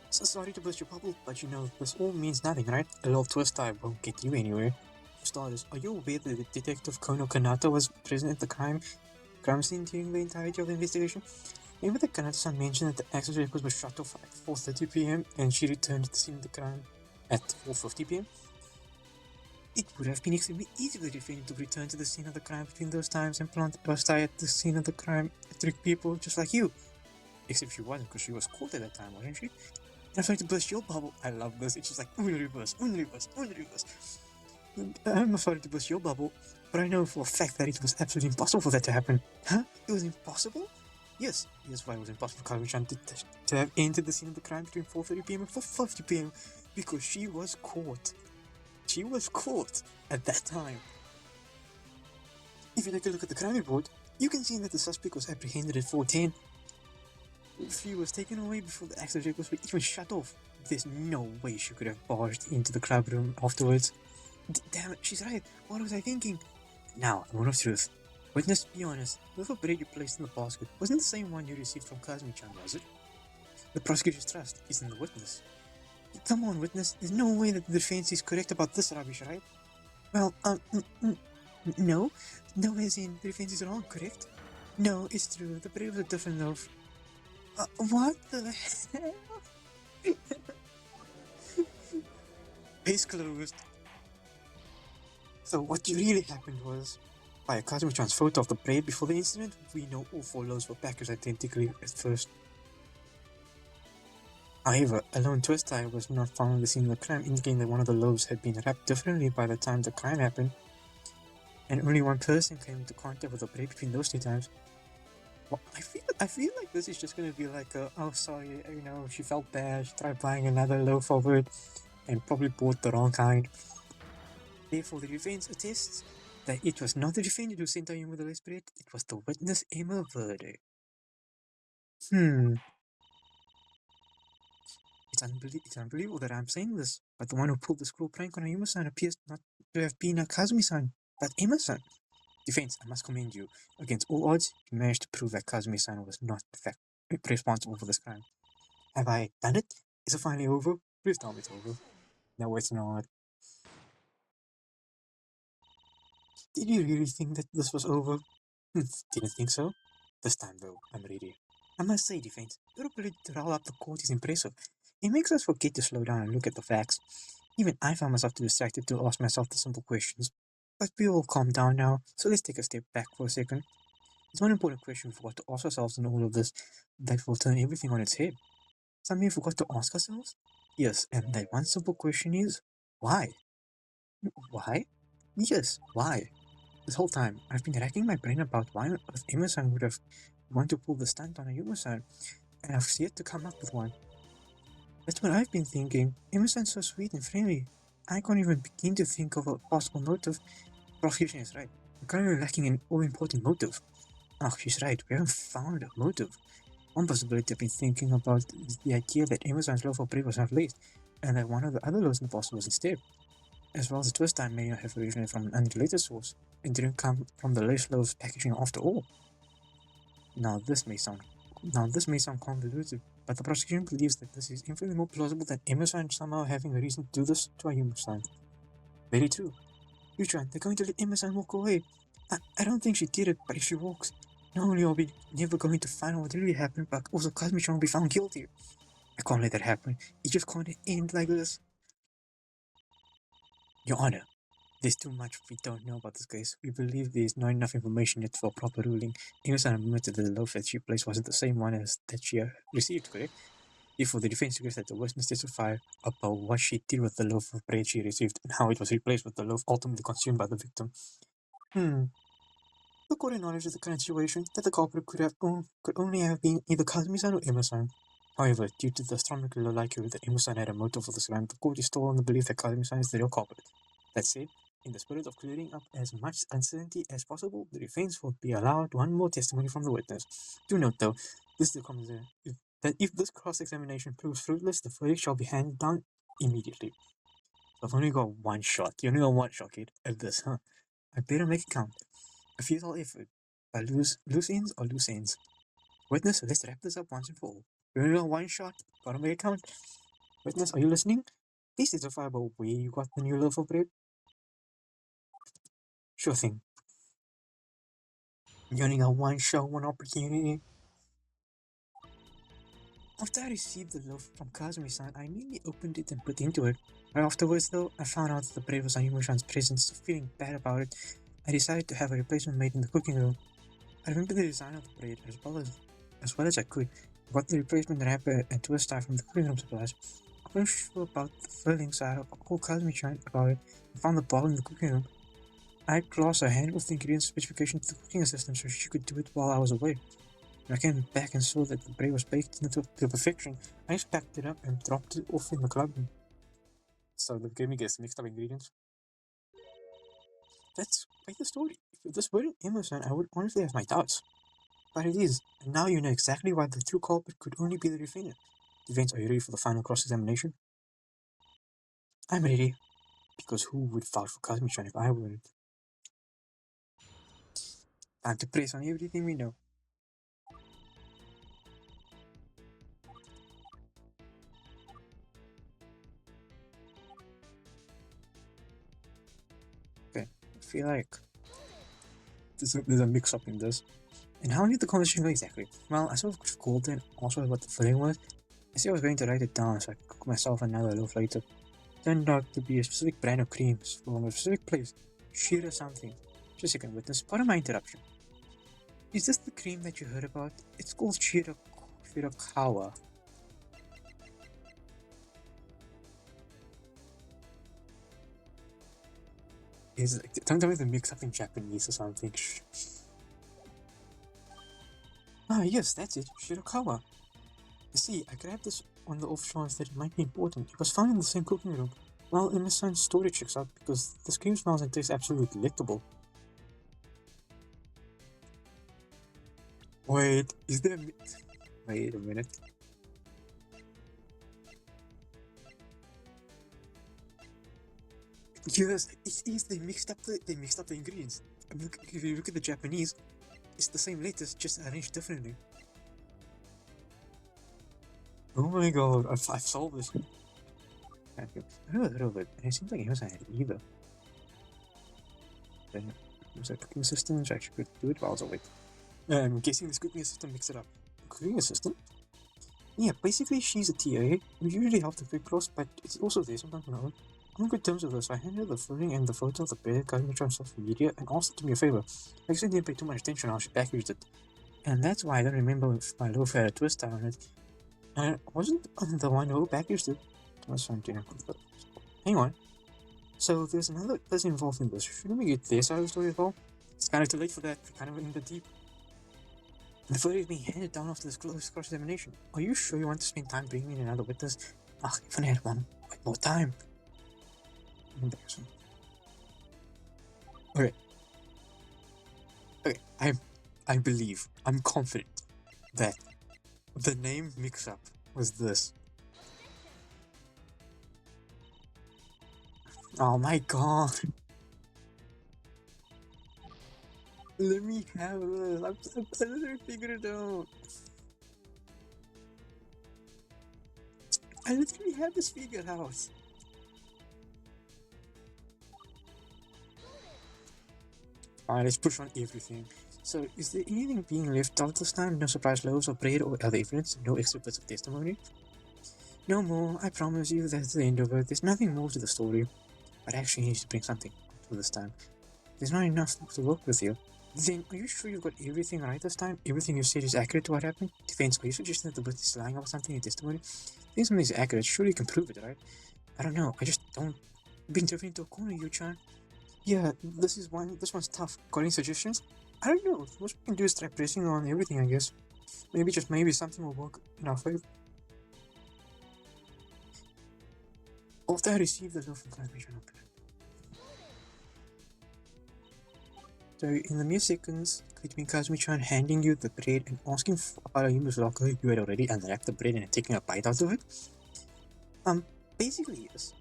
Speaker 1: So sorry to burst your bubble, but you know, this all means nothing, right? A little twist tie won't get you anywhere. For starters, are you aware that the Detective Kono Kanata was present at the crime scene during the entirety of the investigation? Remember that Kanata-san mentioned that the access records were shut off at 4:30 p.m. and she returned to the scene of the crime at 4:50 p.m.? It would have been extremely easy for the defendant to return to the scene of the crime between those times and plant a bus tie at the scene of the crime to trick people just like you. Except she wasn't, because she was caught at that time, wasn't she? I'm sorry to burst your bubble. I love this. It's just like, reverse. I'm sorry to burst your bubble, but I know for a fact that it was absolutely impossible for that to happen. Huh? It was impossible? Yes, here's why it was impossible for Kazumi-chan to have entered the scene of the crime between 4:30 p.m. and 4:50 p.m. because she was caught. She was caught at that time. If you take a look at the crime report, you can see that the suspect was apprehended at 4:10. She was taken away before the access records were even shut off. There's no way she could have barged into the club room afterwards. Damn it, she's right. What was I thinking? Now, the one of truth. Witness, be honest. The little bread you placed in the basket wasn't the same one you received from Kazumi-chan, was it? The prosecutor's trust is in the witness. Come on, witness. There's no way that the defense is correct about this rubbish, right? Well, no. No, as in, the defense is wrong, correct? No, it's true. The bread was a different loaf. What the hell? Case closed. So what really happened was, by Kazumi-chan's photo of the bread before the incident, we know all 4 loaves were packaged identically at first. However, a lone twist tie was not found on the scene of the crime, indicating that one of the loaves had been wrapped differently by the time the crime happened, and only one person came into contact with the bread between those 2 times. Well, I feel like this is just gonna be like oh sorry, you know, she felt bad, she tried buying another loaf of it, and probably bought the wrong kind. Therefore, the defense attests that it was not the defendant who sent Ayumu with the lace bread, it was the witness Emma Verde. It's unbelievable that I'm saying this, but the one who pulled this cruel prank on Ayumu-san appears not to have been Kazumi-san, but Emma-san. Defense, I must commend you. Against all odds, you managed to prove that Kazumi-san was not, in fact, responsible for this crime. Have I done it? Is it finally over? Please tell me it's over. No, it's not. Did you really think that this was over? Didn't think so. This time, though, I'm ready. I must say, Defense, your ability to rile up the court is impressive. It makes us forget to slow down and look at the facts. Even I found myself too distracted to ask myself the simple questions. But we all calm down now, so let's take a step back for a second. There's one important question we forgot to ask ourselves in all of this that will turn everything on its head. Something we forgot to ask ourselves? Yes, and that one simple question is, why? Why? Yes, why? This whole time, I've been racking my brain about why on earth Emerson would have want to pull the stunt on a Yumo-san, and I've yet to come up with one. That's what I've been thinking. Yumo-san's so sweet and friendly. I can't even begin to think of a possible motive. Prosecution is right. We're currently lacking an all-important motive. Oh, she's right. We haven't found a motive. One possibility I've been thinking about is the idea that Amazon's love for prey was not laced, and that one of the other loaves in the bottle was instead, as well as the twist time may not have originated from an unrelated source. It didn't come from the laced loave's packaging after all. Now this may sound convoluted, but the prosecution believes that this is infinitely more plausible than Amazon somehow having a reason to do this to a human son. Very true. Yuchan, they're going to let Amazon walk away. I don't think she did it, but if she walks, not only are we never going to find out what really happened, but also Kazumi-chan will be found guilty. I can't let that happen. It just can't end like this. Your Honor, there's too much we don't know about this case. We believe there is not enough information yet for a proper ruling. Amazon admitted that the loaf that she placed wasn't the same one as that she received, correct? Therefore, the defense suggests that the witness testify about what she did with the loaf of bread she received and how it was replaced with the loaf ultimately consumed by the victim. The court acknowledges the current situation that the culprit could only have been either Kazumi-san or Emma-san. However, due to the astronomically low likelihood that Emma-san had a motive for this crime, the court is still on the belief that Kazumi-san is the real culprit. That said, in the spirit of clearing up as much uncertainty as possible, the defense will be allowed one more testimony from the witness. Do note, though, that if this cross-examination proves fruitless, the verdict shall be handed down immediately. I've only got one shot. You only got one shot, kid, at this, huh? I better make it count. A futile effort. By loose ends or loose ends. Witness, let's wrap this up once and for all. You only got one shot. Gotta make it count. Witness, are you listening? Please testify about where you got the new loaf of bread. Sure thing. You only got one shot, one opportunity. After I received the loaf from Kazumi-san, I immediately opened it and put into it. Right afterwards, though, I found out that the bread was Ayumu-san's presence. Feeling bad about it, I decided to have a replacement made in the cooking room. I remember the design of the bread as well as I could. I got the replacement wrapper and twist tie from the cooking room supplies. I wasn't sure about the filling, so I called Kazumi-chan about it and found the bottle in the cooking room. I had Claus hand with the ingredients specification to the cooking assistant so she could do it while I was away. When I came back and saw that the bread was baked into perfection, I just packed it up and dropped it off in the club room. So the gave me guess mixed up ingredients. That's quite the story. If this weren't Emerson, I would honestly have my doubts. But it is, and now you know exactly why the true culprit could only be the defendant. Defense, are you ready for the final cross-examination? I'm ready. Because who would vouch for Kazumi-chan if I wouldn't? Time to press on everything we know. Okay, I feel like there's a mix-up in this. And how did the conversation go exactly? Well, I sort of called it, also what the filling was. I said I was going to write it down so I could cook myself another loaf later. Turned out to be a specific brand of creams from a specific place. Shira something. Just a second, witness. Pardon my interruption. Is this the cream that you heard about? It's called Shirakawa. Don't tell me they mix up in Japanese or something. Ah, yes, that's it. Shirakawa. You see, I grabbed this on the off chance that it might be important. It was found in the same cooking room. Well, in my son's story checks out because this cream smells and tastes absolutely delectable. Wait, is there Wait a minute. Yes, it is. They mixed up the ingredients. I mean, if you look at the Japanese, it's the same letters, just arranged differently. Oh my god, I've solved this. I never heard of it, and it seems like Amazon had it either. Then it was a cooking assistant, so I actually could do it while I was awake. I'm guessing this cooking assistant mixed it up. Cooking assistant? Yeah, basically she's a TA. We usually help the cook cross, but it's also there sometimes on our own. I'm on good terms with her, so I handed her the filling and the photo of the bread, got me on social media, and asked her to do me a favor. I guess I didn't pay too much attention how she packaged it. And that's why I don't remember if my loaf had a twist on it. And I wasn't the one who packaged it. That's something. Hang on. So there's another person involved in this. Shouldn't we get their side of the story as well? It's kind of too late for that. We're kind of in the deep. The photo is being handed down after this close cross-examination. Are you sure you want to spend time bringing in another witness? Ugh, if I had one with more time. Embarrassing. Okay. Okay, I believe, I'm confident that the name mix-up was this. Oh my god. Let me have this. I literally figured it out. I literally have this figured out. Alright, let's push on everything. So, is there anything being left out this time? No surprise loaves of bread or other evidence? No extra bits of testimony? No more. I promise you that's the end of it. There's nothing more to the story. But I actually need to bring something to this time. There's not enough to work with you. Then, are you sure you've got everything right this time? Everything you said is accurate to what happened? Defense, are you suggesting that the witness is lying about something in testimony? If something is accurate, surely you can prove it, right? I don't know. I just don't. Being driven into a corner, Yu-chan. Yeah, this one's tough. Got any suggestions? I don't know. What we can do is try pressing on everything, I guess. Maybe something will work in our favor. After I received the love from Classmate So, in the mere seconds between Kazumi-chan handing you the bread and asking about a human's locker, you had already unwrapped the bread and taking a bite out of it? Basically, yes.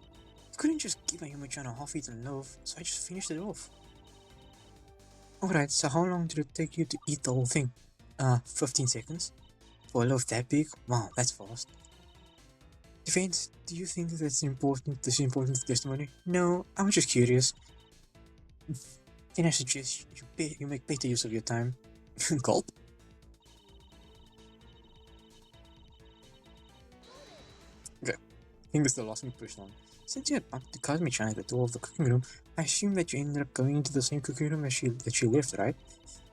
Speaker 1: You couldn't just give a human-chan a half-eaten loaf, so I just finished it off. Alright, so how long did it take you to eat the whole thing? 15 seconds. For a loaf that big? Wow, that's fast. Defense, do you think that's important? This is important testimony? No, I was just curious. Then I suggest you make better use of your time. Gulp. Okay, I think this is the last one we pushed on. Since you had bumped into Kazumi-chan at the door of the cooking room, I assume that you ended up going into the same cooking room as she left, right?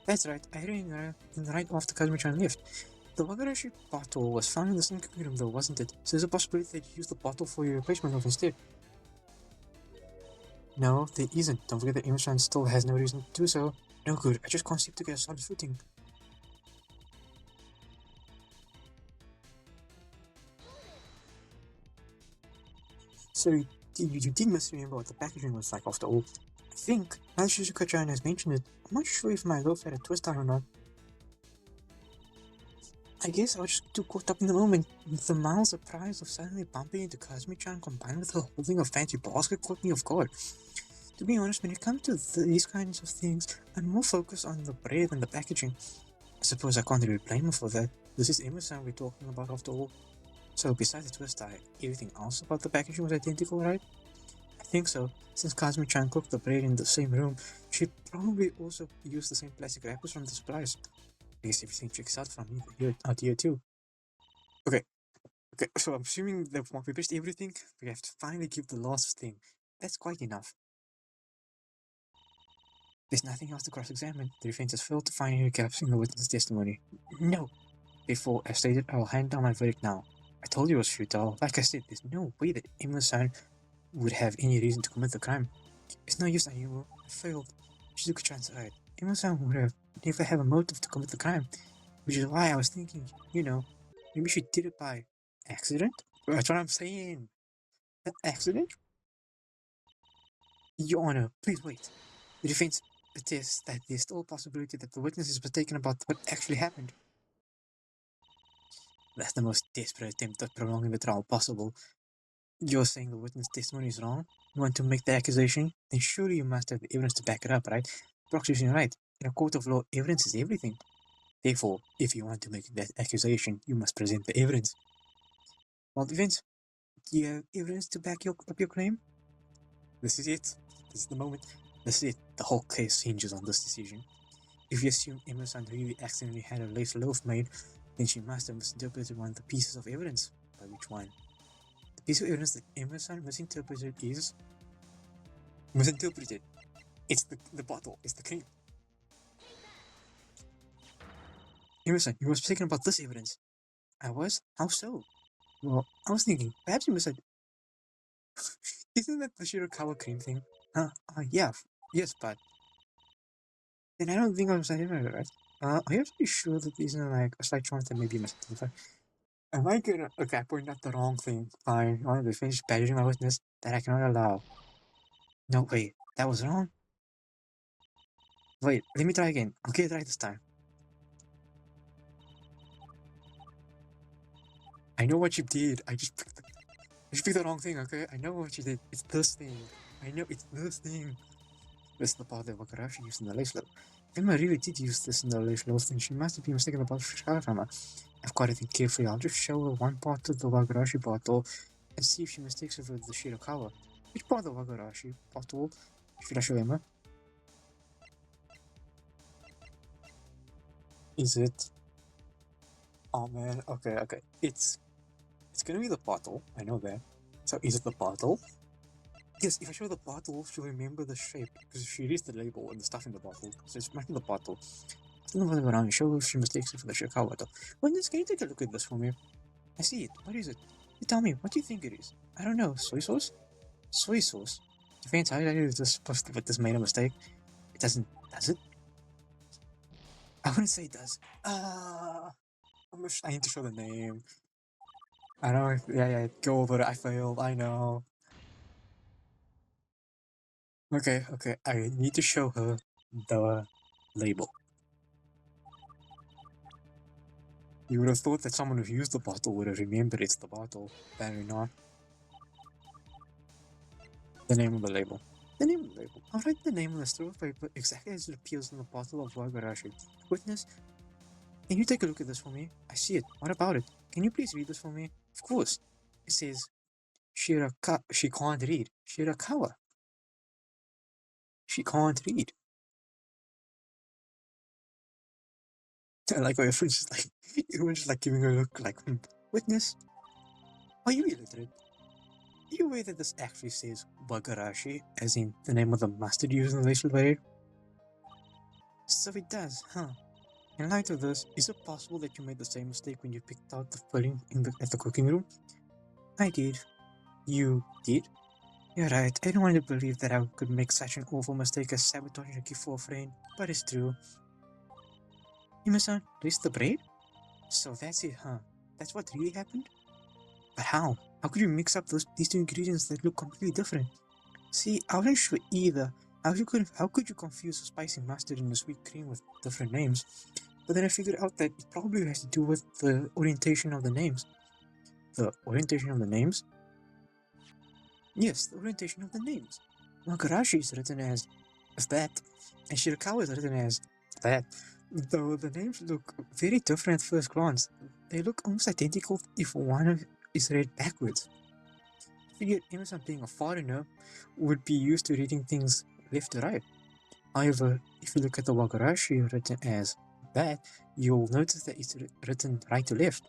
Speaker 1: That's right, I heard in right after Kazumi-chan left. The Wagarashi bottle was found in the same cooking room though, wasn't it? So there's a possibility that you used the bottle for your replacement loaf instead. No, there isn't. Don't forget that Imo-chan still has no reason to do so. No good, I just can't seem to get a solid footing. So, you did misremember what the packaging was like after all. I think, now that Shizuka-chan has mentioned it, I'm not sure if my loaf had a twist on or not. I guess I was just too caught up in the moment. The mild surprise of suddenly bumping into Kazumi-chan combined with her holding a fancy basket caught me off guard. To be honest, when it comes to these kinds of things, I'm more focused on the bread and the packaging. I suppose I can't really blame her for that. This is Emerson we're talking about after all. So besides the twist tie, everything else about the packaging was identical, right? I think so. Since Kazumi-chan cooked the bread in the same room, she probably also used the same plastic wrappers from the supplies. I guess everything checks out from here too. Okay, so I'm assuming that once we finished everything, we have to finally keep the last thing. That's quite enough. There's nothing else to cross-examine. The defense has failed to find any gaps in the witness testimony. No! Before I stated, I will hand down my verdict now. I told you it was futile. Like I said, there's no way that Imo-san would have any reason to commit the crime. It's no use, Ayumu. I failed. Shizuka-chan's right. Imo-san would have never have a motive to commit the crime. Which is why I was thinking, maybe she did it by accident? That's what I'm saying. Accident? Your Honor, please wait. The defense attests that there's still a possibility that the witnesses were taken about what actually happened. That's the most desperate attempt at prolonging the trial possible. You're saying the witness testimony is wrong? You want to make the accusation? Then surely you must have the evidence to back it up, right? Prosecution right. In a court of law, evidence is everything. Therefore, if you want to make that accusation, you must present the evidence. Well, defense, do you have evidence to back up your claim? This is it. This is the moment. This is it. The whole case hinges on this decision. If you assume Emerson really accidentally had a lace loaf made, then she must have misinterpreted one of the pieces of evidence. By which one? The piece of evidence that Emerson misinterpreted is... Misinterpreted. It's the bottle. It's the cream. Emerson, you were mistaken about this evidence. I was? How so? Well, I was thinking, perhaps you misunderstood. Isn't that the Shirakawa cream thing? Yeah. Yes, but... Then I don't think I was right. are you actually sure that these are like a slight chance that maybe misidentified? Am I gonna? Okay, I pointed out the wrong thing. Fine. I want to finish badgering my witness that I cannot allow. No, wait, that was wrong. Wait, let me try again. I'll get it right this time. I know what you did. I just picked the wrong thing, okay? I know what you did. It's this thing. I know it's this thing. This is the part that Wakarashi used in the lace level. If Emma really did use this in the lace level, then she must have been mistaken about Shikara. I've got to think carefully. I'll just show her one part of the Wakarashi bottle and see if she mistakes it for the Shirakawa. Which part of the Wakarashi bottle should I show Emma? Is it? Oh man, okay. It's gonna be the bottle. I know that. So is it the bottle? Yes, if I show the bottle, she'll remember the shape because she reads the label and the stuff in the bottle. So it's might be the bottle. I don't know whether around. Show if she mistakes it for the Shirakawa though. Witness, can you take a look at this for me? I see it. What is it? You tell me. What do you think it is? I don't know. Soy sauce? Soy sauce? Defense highlighted is this supposed to this made a mistake. It doesn't. Does it? I wouldn't say it does. I need to show the name. I know. Yeah. Go over it. I failed. I know. Okay. I need to show her the label. You would have thought that someone who used the bottle would have remembered it's the bottle. Apparently not. The name of the label. The name of the label. I'll write the name on the strip of paper exactly as it appears on the bottle of Wagarashi. Witness, can you take a look at this for me? I see it. What about it? Can you please read this for me? Of course. It says she can't read. Shirakawa. She can't read. I like how everyone's just like everyone's just like giving her a look like Witness, are you illiterate? Are you aware that this actually says Wagarashi, as in the name of the mustard used in the racial parade? So it does, huh? In light of this, is it possible that you made the same mistake when you picked out the filling at the cooking room? I did. You did? You're right. I don't want to believe that I could make such an awful mistake as sabotaging a gift for a friend, but it's true. Hima-san, this the braid? So that's it, huh? That's what really happened? But how? How could you mix up these two ingredients that look completely different? See, I wasn't sure either. How could you confuse a spicy mustard and a sweet cream with different names? But then I figured out that it probably has to do with the orientation of the names. The orientation of the names? Yes, the orientation of the names. Wagarashi is written as that, and Shirakawa is written as that. Though the names look very different at first glance, they look almost identical if one is read backwards. I figured Emerson being a foreigner would be used to reading things left to right. However, if you look at the Wagarashi written as that, you'll notice that it's written right to left.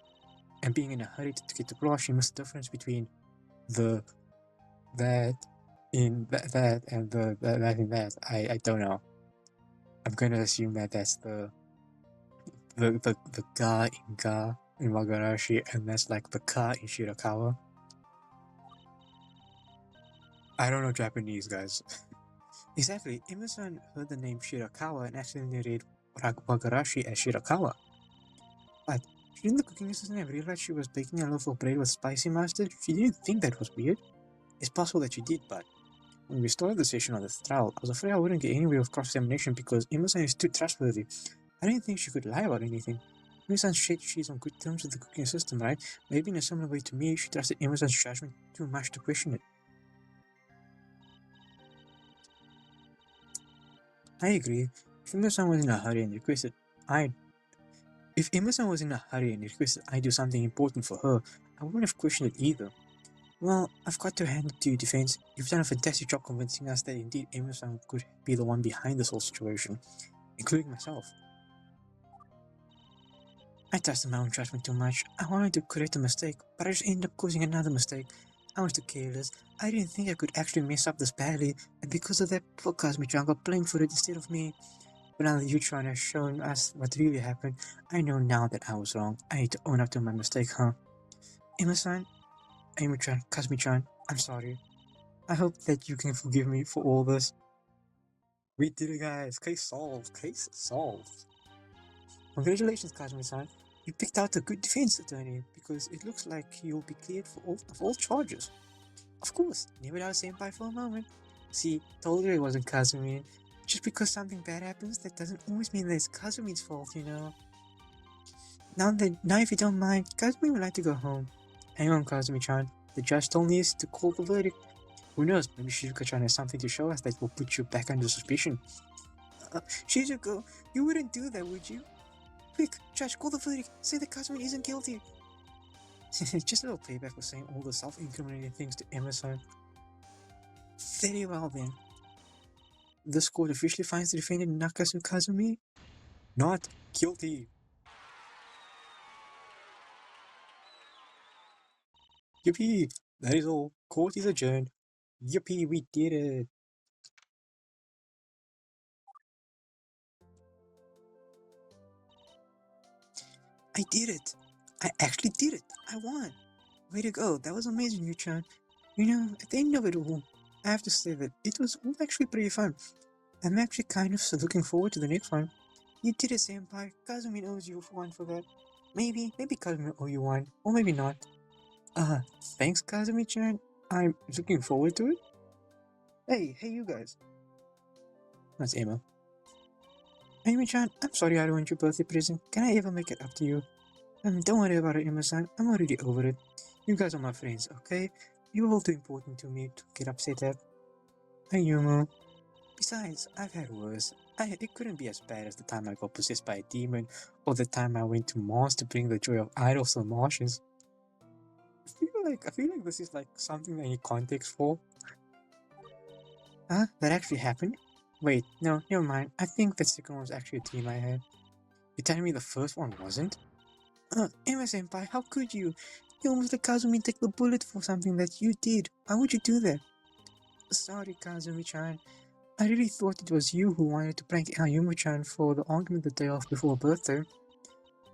Speaker 1: And being in a hurry to get to class, she missed the difference between the that in that and the that in that. I don't know. I'm gonna assume that that's the ga in ga in Wagarashi, and that's like the ka in Shirakawa. I don't know Japanese, guys. Exactly. Emerson heard the name Shirakawa and accidentally read Wagarashi as Shirakawa. But shouldn't the cooking assistant have realized she was baking a loaf of bread with spicy mustard? She didn't think that was weird. It's possible that she did, but when we started the session on the trial, I was afraid I wouldn't get anywhere with cross-examination because Emerson is too trustworthy. I didn't think she could lie about anything. Emerson said she's on good terms with the cooking system, right? Maybe in a similar way to me, she trusted Emerson's judgment too much to question it. I agree. If Emerson was in a hurry and requested I If Emerson was in a hurry and requested I do something important for her, I wouldn't have questioned it either. Well, I've got to hand it to you, Defense. You've done a fantastic job convincing us that indeed Emerson could be the one behind this whole situation, including myself. I trusted my own judgment too much. I wanted to correct a mistake, but I just ended up causing another mistake. I was too careless. I didn't think I could actually mess up this badly, and because of that, poor Kazumi-chan got blamed for it instead of me. But now that Yutron has shown us what really happened, I know now that I was wrong. I need to own up to my mistake, huh? Emma-san, Amy-chan, Kazumi-chan, I'm sorry. I hope that you can forgive me for all this. We did it, guys. Case solved. Case solved. Congratulations, Kazumi-san. You picked out a good defense attorney because it looks like you'll be cleared for all charges. Of course, never doubt Senpai for a moment. See, told you it wasn't Kazumi. Just because something bad happens, that doesn't always mean that it's Kazumi's fault, you know. Now if you don't mind, Kazumi would like to go home. Hang on, Kazumi-chan. The judge told me to call the verdict. Who knows, maybe Shizuka-chan has something to show us that will put you back under suspicion. Shizuka, you wouldn't do that, would you? Quick, Judge, call the verdict. Say that Kazumi isn't guilty. Just a little payback for saying all the self-incriminating things to Emma-san. Very well then. This court officially finds the defendant Nakasu Kazumi not guilty. Yippee! That is all. Court is adjourned. Yippee, we did it. I did it. I actually did it. I won. Way to go. That was amazing, Yu-chan. You know, at the end of it all, I have to say that it was all actually pretty fun. I'm actually kind of looking forward to the next one. You did it, Senpai. Kazumi owes you one for that. Maybe Kazumi owe you one, or maybe not. Thanks, Kazumi-chan. I'm looking forward to it. Hey, you guys. That's Emma. Amy-chan, I'm sorry I ruined your birthday present. Can I ever make it up to you? Don't worry about it, Emma-san. I'm already over it. You guys are my friends, okay? You're all too important to me to get upset at. Hey, Yumo. Besides, I've had worse. It couldn't be as bad as the time I got possessed by a demon, or the time I went to Mars to bring the joy of idols to the Martians. I feel like this is like something I need context for. Huh? That actually happened? Wait, no, never mind. I think the second one was actually a dream I had. You're telling me the first one wasn't? Emma-senpai, how could you? You almost let Kazumi take the bullet for something that you did. Why would you do that? Sorry, Kazumi-chan. I really thought it was you who wanted to prank Ayumu-chan for the argument the day of before her birthday.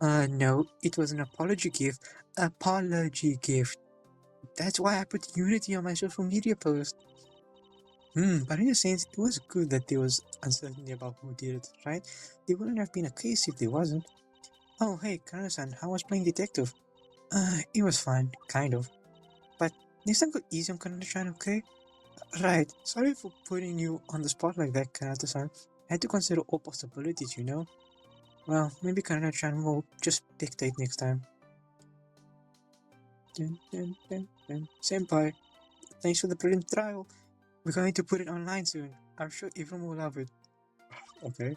Speaker 1: No, it was an apology gift. Apology gift. That's why I put Unity on my social media post. But in a sense, it was good that there was uncertainty about who did it, right? There wouldn't have been a case if there wasn't. Oh, hey, Kana-san, how was playing detective? It was fun, kind of. But next time go easy on Kanata-chan, okay? Right, sorry for putting you on the spot like that, Kanata-san. I had to consider all possibilities, you know? Well, maybe Kanata-chan will just dictate next time. Senpai, thanks for the brilliant trial. We're going to put it online soon. I'm sure everyone will love it. Okay.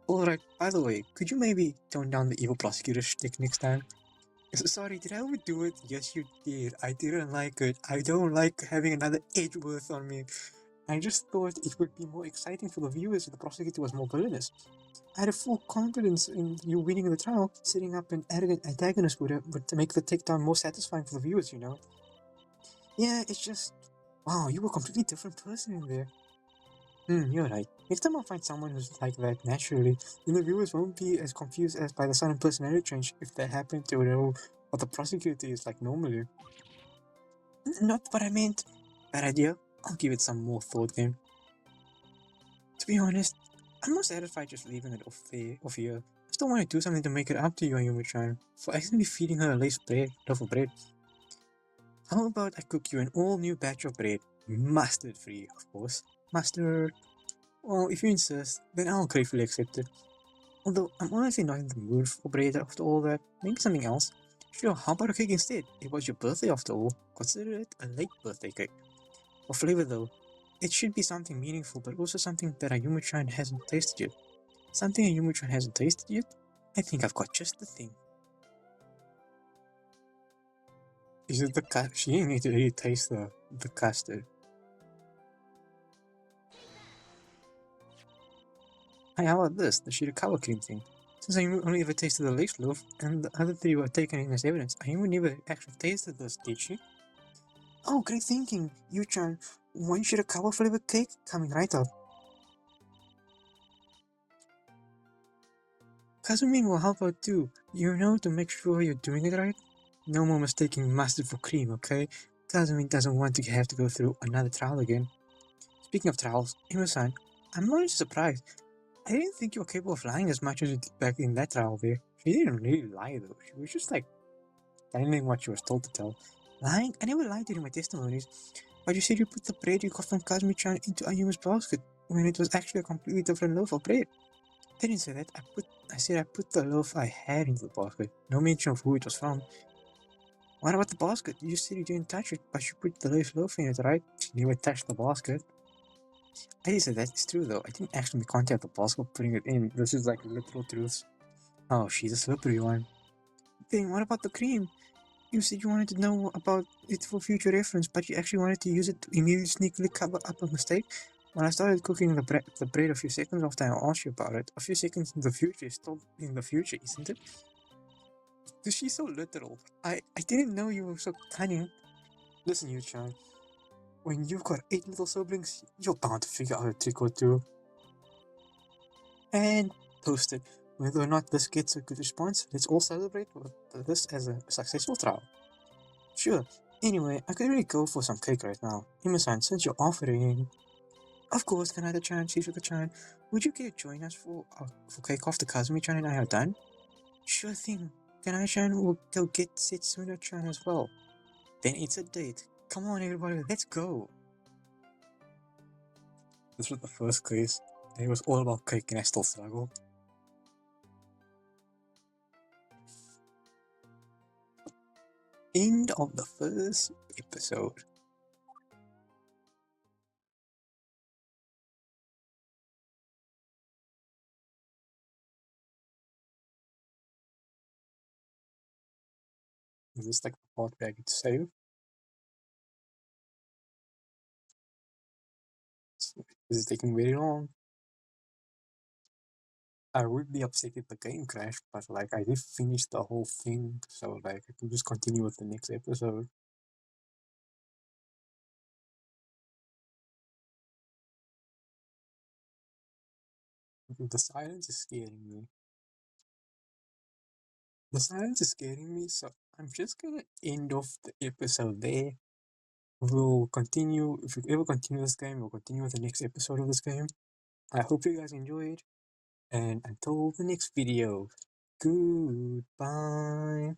Speaker 1: Alright, by the way, could you maybe tone down the evil prosecutor shtick next time? Sorry, did I overdo it? Yes, you did. I didn't like it. I don't like having another Edgeworth on me. I just thought it would be more exciting for the viewers if the prosecutor was more villainous. I had a full confidence in you winning the trial. Setting up an arrogant antagonist would make the takedown more satisfying for the viewers, you know? Yeah, it's just... Wow, you were a completely different person in there. You're right. Next time I'll find someone who's like that naturally, then the viewers won't be as confused as by the sudden personality change if they happen to know what the prosecutor is like normally. Not what I meant. Bad idea. I'll give it some more thought then. To be honest, I'm not satisfied just leaving it off here. I still want to do something to make it up to you, Ayumi-chan, for accidentally feeding her a loaf of bread. How about I cook you an all-new batch of bread? Mustard-free, of course. Mustard. Well, if you insist, then I'll gratefully accept it. Although, I'm honestly not in the mood for bread after all that. Maybe something else. Sure, how about a cake instead? It was your birthday after all. Consider it a late birthday cake. For flavor though, it should be something meaningful, but also something that Ayumi-chan hasn't tasted yet. Something Ayumi-chan hasn't tasted yet? I think I've got just the thing. Is it the custard? She didn't need to really taste the custard. Hey, how about this? The Shirakawa cream thing. Since I only ever tasted the lace loaf, and the other three were taken in as evidence, I never actually tasted this, did she? Oh, great thinking, Yu-chan. One Shirakawa flavored cake coming right up. Kazumi will help out too, you know, to make sure you're doing it right. No more mistaking mustard for cream, okay? Kazumi doesn't want to have to go through another trial again. Speaking of trials, Imo-san, I'm honestly surprised. I didn't think you were capable of lying as much as you did back in that trial there. She didn't really lie though. She was just like telling what she was told to tell. Lying? I never lied during my testimonies. But you said you put the bread you got from Kazumi-chan into Ayuma's basket when it was actually a completely different loaf of bread. I didn't say that. I said I put the loaf I had into the basket. No mention of who it was from. What about the basket? You said you didn't touch it, but you put the loaf in it, right? You never touched the basket. I didn't say that. It's true though. I didn't actually contact the basket putting it in. This is like literal truths. Oh, she's a slippery one. Then what about the cream? You said you wanted to know about it for future reference, but you actually wanted to use it to immediately sneakily cover up a mistake. When I started cooking the bread a few seconds after I asked you about it, a few seconds in the future is still in the future, isn't it? She's so literal. I didn't know you were so cunning. Listen, you Chan. When you've got 8 little siblings, you're bound to figure out a trick or two. And toasted. Whether or not this gets a good response, let's all celebrate this as a successful trial. Sure. Anyway, I could really go for some cake right now. Hima-san, since you're offering... Of course, Kanata-chan, Shizuka-chan, would you care to join us for cake after Kazumi-chan and I are done? Sure thing. Kanata-chan will go get Setsuna-chan as well. Then it's a date. Come on, everybody, let's go. This was the first case. It was all about cake and I still struggled. End of the first episode. Is this like the part where I get to save? This is taking very long. I would be upset if the game crashed, but like I did finish the whole thing, so like I can just continue with the next episode. The silence is scaring me. The silence is scaring me, so I'm just gonna end off the episode there. We'll continue, if we ever continue this game, we'll continue with the next episode of this game. I hope you guys enjoyed, and until the next video, goodbye.